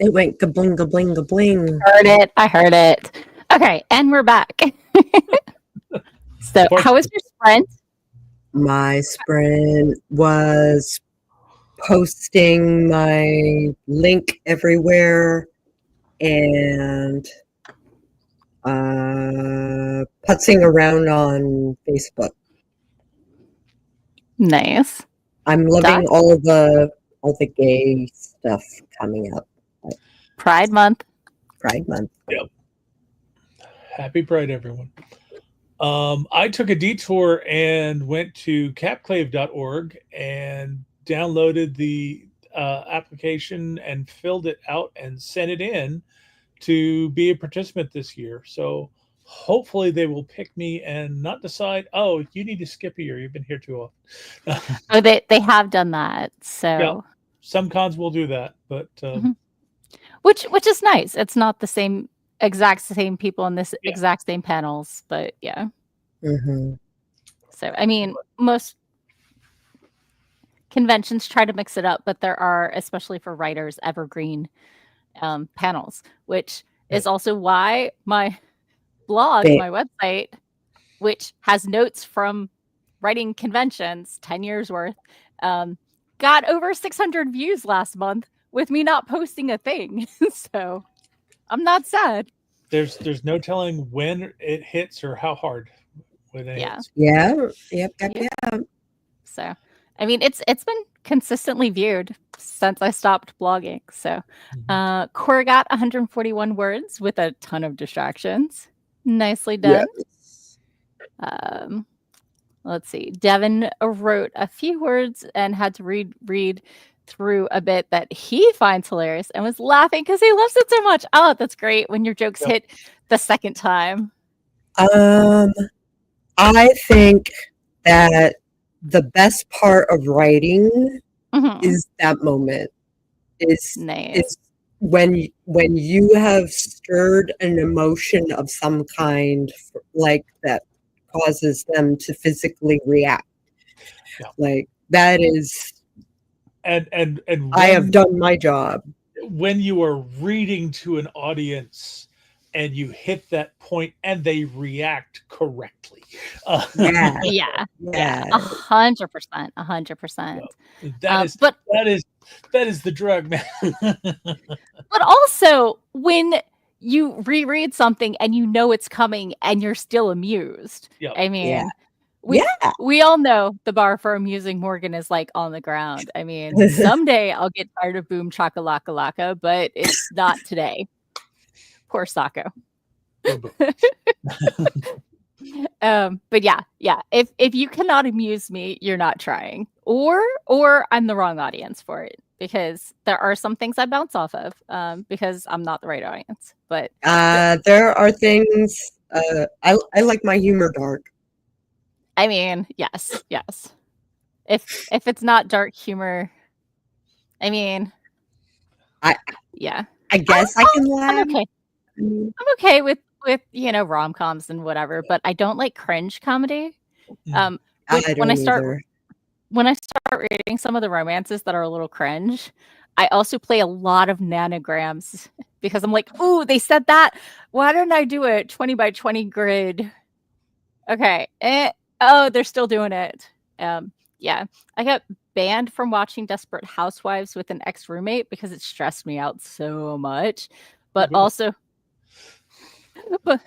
S3: It went gabling, gabling, gabling.
S1: Heard it. I heard it. Okay, and we're back. So, how was your sprint?
S3: My sprint was posting my link everywhere and putzing around on Facebook.
S1: Nice.
S3: I'm loving all the gay stuff coming up.
S1: Pride Month.
S3: Pride Month.
S2: Yep. Happy Pride, everyone. I took a detour and went to capclave.org and downloaded the application and filled it out and sent it in to be a participant this year. So hopefully they will pick me and not decide, oh, you need to skip a year. You've been here too often.
S1: Oh, they have done that. So
S2: yeah, some cons will do that, but
S1: which is nice. It's not the exact same people in this exact same panels, but yeah.
S3: Mm-hmm.
S1: So I mean, most conventions try to mix it up, but there are, especially for writers, evergreen panels, which is also why my blog, my website, which has notes from writing conventions, 10 years worth, got over 600 views last month with me not posting a thing. So I'm not sad.
S2: There's no telling when it hits or how hard when it hits.
S3: Yep.
S1: So I mean, it's been consistently viewed since I stopped blogging. So Core got 141 words with a ton of distractions. Nicely done. Yes. Let's see. Devin wrote a few words and had to read through a bit that he finds hilarious and was laughing because he loves it so much. Oh, that's great when your jokes hit the second time.
S3: I think that the best part of writing is that moment. Is when you have stirred an emotion of some kind, like that causes them to physically react. Like that is,
S2: and
S3: I have done my job.
S2: When you are reading to an audience and you hit that point and they react correctly.
S1: Yeah. 100%.
S2: That is the drug, man.
S1: But also when you reread something and you know it's coming and you're still amused. I mean, we all know the bar for amusing Morgan is like on the ground. I mean, someday I'll get tired of Boom Chakalaka Laka, but it's not today. Poor Sako. But yeah. If you cannot amuse me, you're not trying, or I'm the wrong audience for it, because there are some things I bounce off of because I'm not the right audience. But
S3: there are things I like my humor dark.
S1: I mean, yes. If it's not dark humor, I mean,
S3: I guess I can laugh.
S1: I'm okay with rom-coms and whatever, but I don't like cringe comedy. When I start reading some of the romances that are a little cringe, I also play a lot of nanograms because I'm like, ooh, they said that. Why don't I do a 20 by 20 grid? Okay. Oh, they're still doing it. Yeah. I got banned from watching Desperate Housewives with an ex-roommate because it stressed me out so much. But also I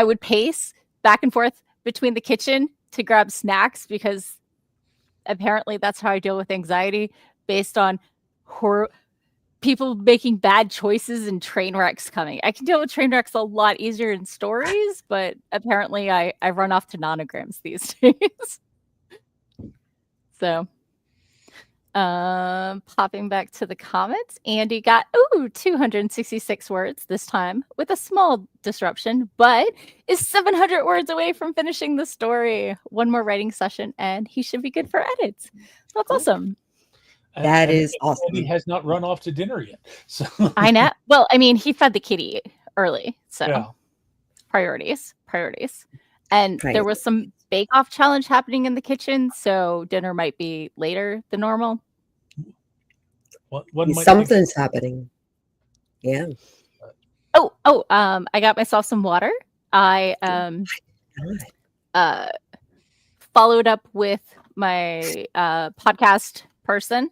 S1: would pace back and forth between the kitchen to grab snacks because apparently that's how I deal with anxiety based on people making bad choices and train wrecks coming. I can deal with train wrecks a lot easier in stories, but apparently I run off to nanograms these days. So popping back to the comments, Andy got 266 words this time with a small disruption, but is 700 words away from finishing the story. One more writing session and he should be good for edits. That's awesome.
S3: That is awesome.
S2: He has not run off to dinner yet. So
S1: I know. Well, I mean, he fed the kitty early, so priorities. And there was some bake-off challenge happening in the kitchen, so dinner might be later than normal.
S2: One might
S3: Something's happening. Yeah.
S1: I got myself some water. I followed up with my podcast person.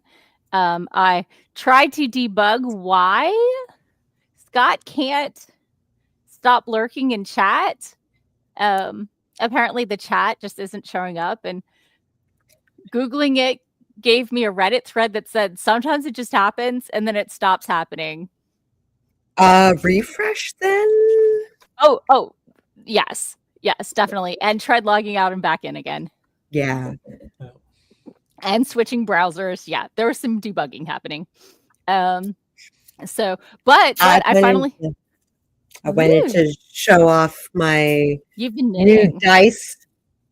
S1: I tried to debug why Scott can't stop lurking in chat. Apparently the chat just isn't showing up, and Googling it gave me a Reddit thread that said sometimes it just happens and then it stops happening.
S3: Refresh then?
S1: Oh, yes, definitely. And tried logging out and back in again.
S3: Yeah.
S1: And switching browsers. Yeah, there was some debugging happening. But I finally...
S3: I wanted to show off my
S1: You've been
S3: new dice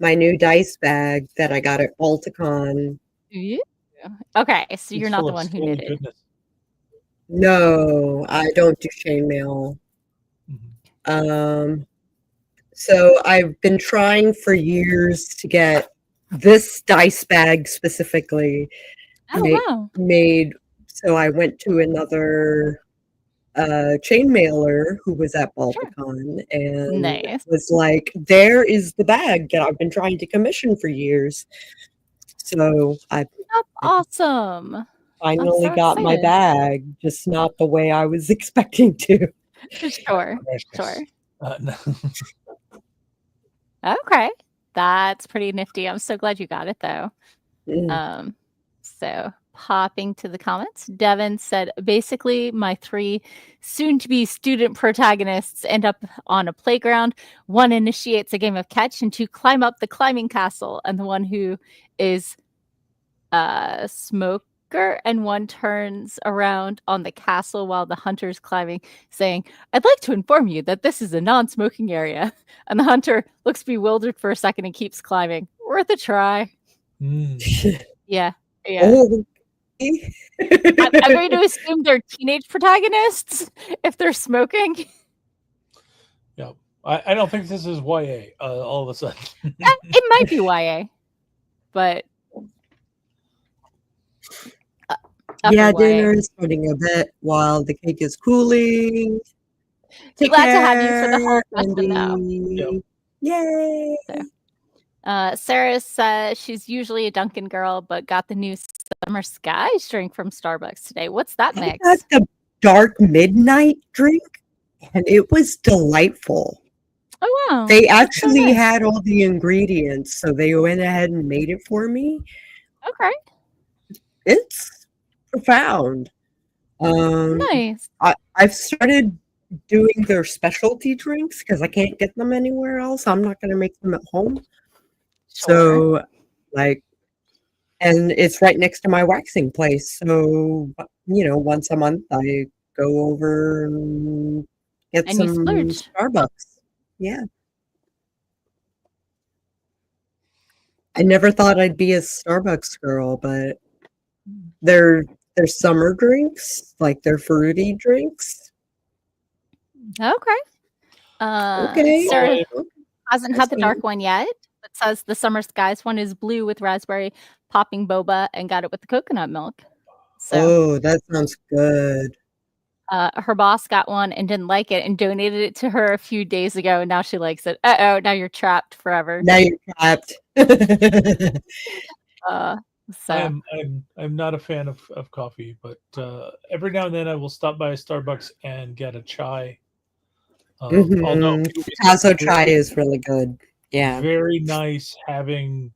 S3: bag that I got at Balticon.
S1: Yeah. Okay, so you're not the one who knitted. Goodness.
S3: No, I don't do chainmail. So I've been trying for years to get this dice bag specifically made. So I went to another chainmailer who was at Balticon and was like, there is the bag that I've been trying to commission for years. So
S1: that's awesome.
S3: Finally got my bag, just not the way I was expecting to.
S1: Sure. No. Okay, that's pretty nifty. I'm so glad you got it though. So popping to the comments, Devin said, basically my 3 soon-to-be student protagonists end up on a playground. 1 initiates a game of catch and 2 climb up the climbing castle, and the one who is smoker and 1 turns around on the castle while the hunter's climbing, saying, I'd like to inform you that this is a non-smoking area. And the hunter looks bewildered for a second and keeps climbing. Worth a try. Yeah.
S3: Oh.
S1: I'm going to assume they're teenage protagonists if they're smoking.
S2: Yeah, I don't think this is YA all of a sudden.
S1: It might be YA, but
S3: dinner is starting a bit while the cake is cooling.
S1: Glad to have you for the whole session, though.
S3: Yay!
S1: Sarah says she's usually a Dunkin' girl, but got the new Summer Skies drink from Starbucks today. What's that mix?
S3: I got the dark midnight drink, and it was delightful.
S1: Oh, wow.
S3: They actually had all the ingredients, so they went ahead and made it for me.
S1: Okay.
S3: It's profound.
S1: Nice.
S3: I've started doing their specialty drinks because I can't get them anywhere else. I'm not going to make them at home. Sure. So, and it's right next to my waxing place. So, once a month I go over and get some Starbucks. Yeah. I never thought I'd be a Starbucks girl, but their summer drinks, like their fruity drinks.
S1: Okay. Sarah hasn't had the dark one yet. It says the Summer Skies one is blue with raspberry popping boba and got it with the coconut milk.
S3: So, that sounds good.
S1: Her boss got one and didn't like it and donated it to her a few days ago, and now she likes it. Uh-oh, now you're trapped forever.
S3: Now you're trapped.
S2: I'm not a fan of coffee, but every now and then I will stop by a Starbucks and get a chai. Although
S3: Tazo chai is really good. Yeah,
S2: very nice having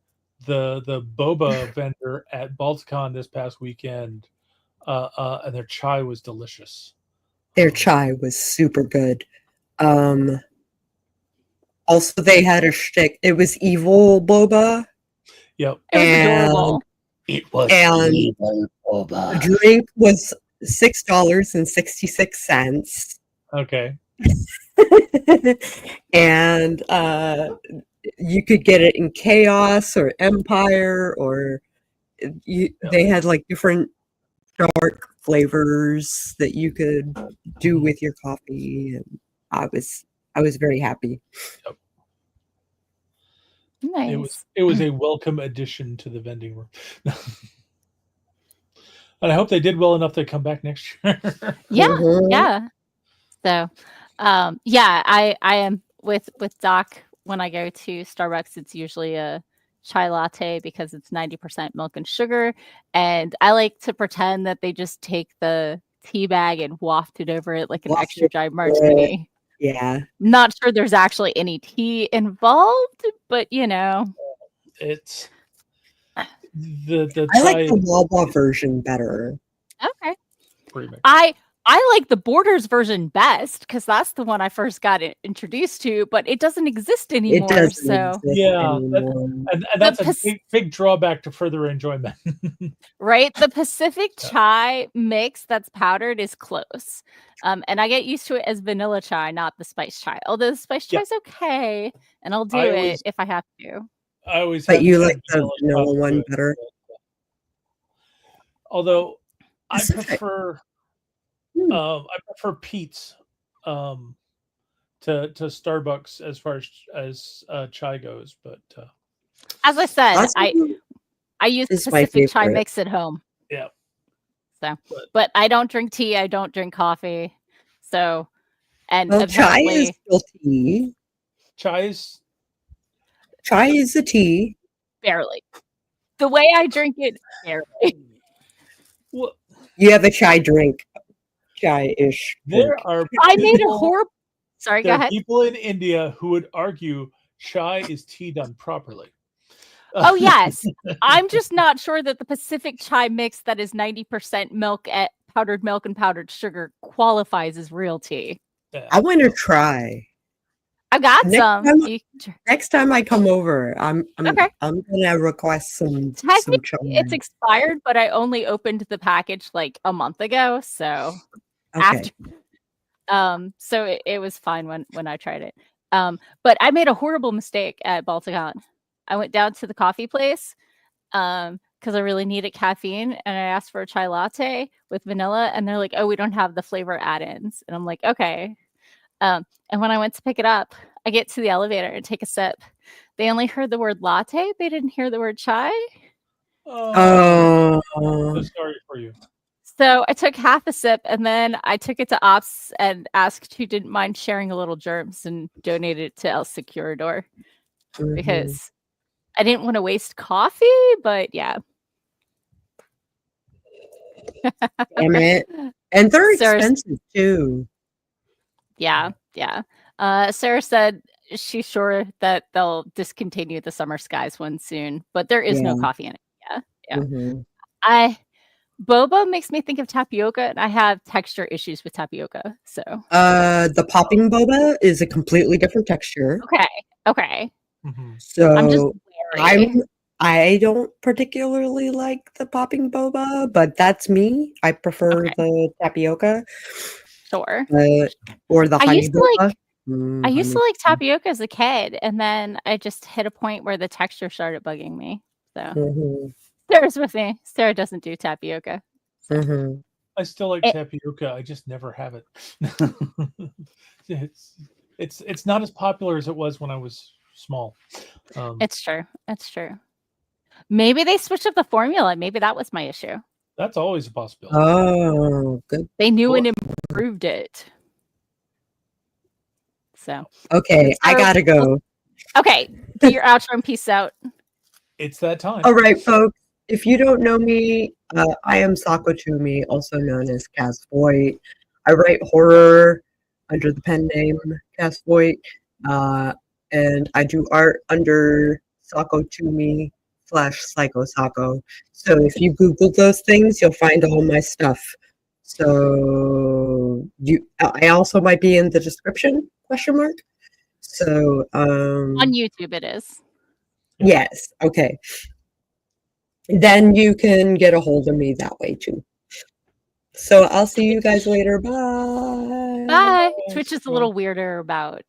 S2: the boba vendor at Balticon this past weekend, and their chai was delicious.
S3: Their chai was super good. Also, they had a shtick. It was evil boba.
S2: Yep,
S1: it was adorable.
S2: It was evil boba.
S3: The drink was $6.66.
S2: Okay.
S3: And you could get it in Chaos or Empire, or they had like different dark flavors that you could do with your coffee, and I was very happy.
S2: Yep.
S1: Nice.
S2: It was a welcome addition to the vending room. And I hope they did well enough to come back next year.
S1: Yeah. So, I am with Doc when I go to Starbucks. It's usually a chai latte because it's 90% milk and sugar, and I like to pretend that they just take the tea bag and waft it over it like an extra dry martini.
S3: Yeah.
S1: Not sure there's actually any tea involved, but
S2: it's the
S3: I like
S2: chai
S3: the Wawa version better.
S1: Okay.
S2: pretty much.
S1: I like the Borders version best because that's the one I first got introduced to, but it doesn't exist anymore.
S3: It doesn't
S1: so
S3: exist anymore.
S2: And that's a big drawback to further enjoyment.
S1: Right, the Pacific chai mix that's powdered is close, and I get used to it as vanilla chai, not the spice chai. Although the spice chai is okay, and I'll do it if I have to.
S2: I always.
S3: But
S2: have
S3: you
S2: to
S3: like
S2: add
S3: the vanilla one
S2: to it.
S3: better?
S2: Although I
S3: Pacific.
S2: prefer, Pete's to Starbucks as far as chai goes, but
S1: As I said,
S3: Awesome.
S1: I use
S3: Is my
S1: Pacific chai
S3: favorite.
S1: mix at home.
S2: yeah.
S1: So, but I don't drink tea. I don't drink coffee. So, and
S3: Well, chai
S1: apparently,
S3: is still tea. Chai is a tea.
S1: barely. The way I drink it, barely.
S2: Well,
S3: You have a chai drink. Chai-ish.
S2: there
S3: drink.
S2: are
S1: I made a
S2: people-
S1: horrible. Sorry,
S2: there
S1: go
S2: are
S1: ahead.
S2: people in India who would argue chai is tea done properly.
S1: Oh yes, I'm just not sure that the Pacific chai mix that is 90% milk at powdered milk and powdered sugar qualifies as real tea.
S2: Yeah.
S3: I want to try.
S1: I've got
S3: Next
S1: some.
S3: time- Next time I come over, I'm
S1: Okay.
S3: gonna request some
S1: Technically,
S3: chai.
S1: it's expired, but I only opened the package like a month ago, so
S3: Okay.
S1: so it was fine when I tried it. But I made a horrible mistake at Balticon. I went down to the coffee place because I really needed caffeine, and I asked for a chai latte with vanilla, and they're like, "Oh, we don't have the flavor add-ins," and I'm like, "Okay." And when I went to pick it up, I get to the elevator and take a sip. They only heard the word latte; they didn't hear the word chai.
S3: Oh.
S2: So sorry for you.
S1: So I took half a sip, and then I took it to Ops and asked who didn't mind sharing a little germs and donated it to El Securador because I didn't want to waste coffee, but yeah.
S3: Damn it. And they're
S1: Sarah's-
S3: expensive too.
S1: Yeah. Sarah said she's sure that they'll discontinue the Summer Skies one soon, but there is no
S3: Yeah.
S1: coffee in it. Yeah.
S3: Mhm.
S1: Boba makes me think of tapioca, and I have texture issues with tapioca. So
S3: The popping boba is a completely different texture.
S1: okay.
S2: Mhm.
S3: So
S1: I'm just wary.
S3: I don't particularly like the popping boba, but that's me. I prefer
S1: Okay.
S3: the tapioca
S1: Sure.
S3: or the
S1: I
S3: honey
S1: used to
S3: boba.
S1: I used to like tapioca as a kid, and then I just hit a point where the texture started bugging me. So
S3: Mhm.
S1: Sarah's with me. Sarah doesn't do tapioca.
S3: Mhm.
S2: I still like tapioca. I just never have it. it's not as popular as it was when I was small.
S1: It's true. Maybe they switched up the formula. Maybe that was my issue.
S2: That's always a possibility.
S3: Oh, good.
S1: They knew and improved it. So
S3: Okay, I gotta go.
S1: okay, do your outro and peace out.
S2: It's that time.
S3: All right, folks. If you don't know me, I am Sako Toomey, also known as Cass Voight. I write horror under the pen name Cass Voight, and I do art under Sako Toomey /Psycho Sako. So if you Google those things, you'll find all my stuff. So I also might be in the description ? So
S1: On YouTube, it is.
S3: yes, okay. Then you can get a hold of me that way too. So I'll see you guys later. Bye.
S1: Bye. Twitch is a little weirder about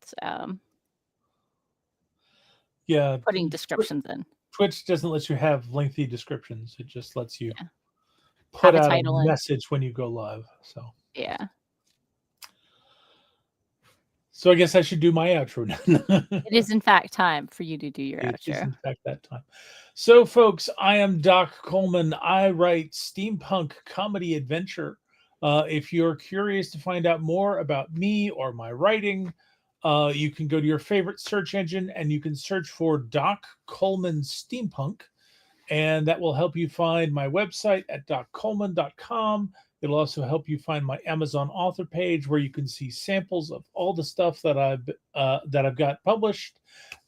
S1: putting descriptions in.
S2: Twitch doesn't let you have lengthy descriptions. It just lets you
S1: Have
S2: put
S1: a
S2: out
S1: title
S2: a
S1: in.
S2: message when you go live. So
S1: Yeah.
S2: So I guess I should do my outro now.
S1: It is, in fact, time for you to do your
S2: It is,
S1: outro.
S2: in fact, that time. So, folks, I am Doc Coleman. I write steampunk comedy adventure. If you're curious to find out more about me or my writing, you can go to your favorite search engine and you can search for Doc Coleman Steampunk. And that will help you find my website at doccoleman.com. It'll also help you find my Amazon author page where you can see samples of all the stuff that I've got published,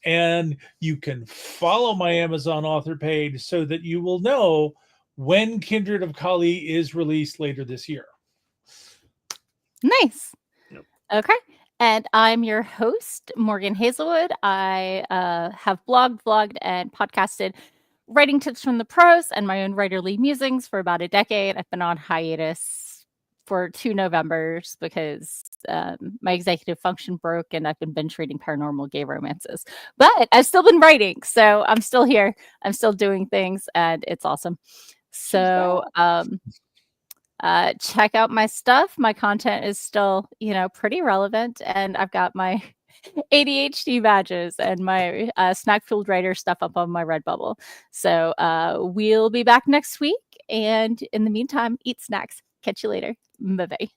S2: and you can follow my Amazon author page so that you will know when Kindred of Kali is released later this year.
S1: Nice.
S2: Yep.
S1: Okay. And I'm your host, Morgan Hazelwood. I have blogged, vlogged, and podcasted writing tips from the pros and my own writerly musings for about a decade. I've been on hiatus for 2 Novembers because my executive function broke and I've been binge reading paranormal gay romances. But I've still been writing, so I'm still here. I'm still doing things, and it's awesome. So check out my stuff. My content is still, pretty relevant, and I've got my ADHD badges and my snack fueled writer stuff up on my Redbubble. So we'll be back next week. And in the meantime, eat snacks. Catch you later. Bye-bye.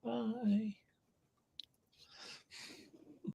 S2: Bye.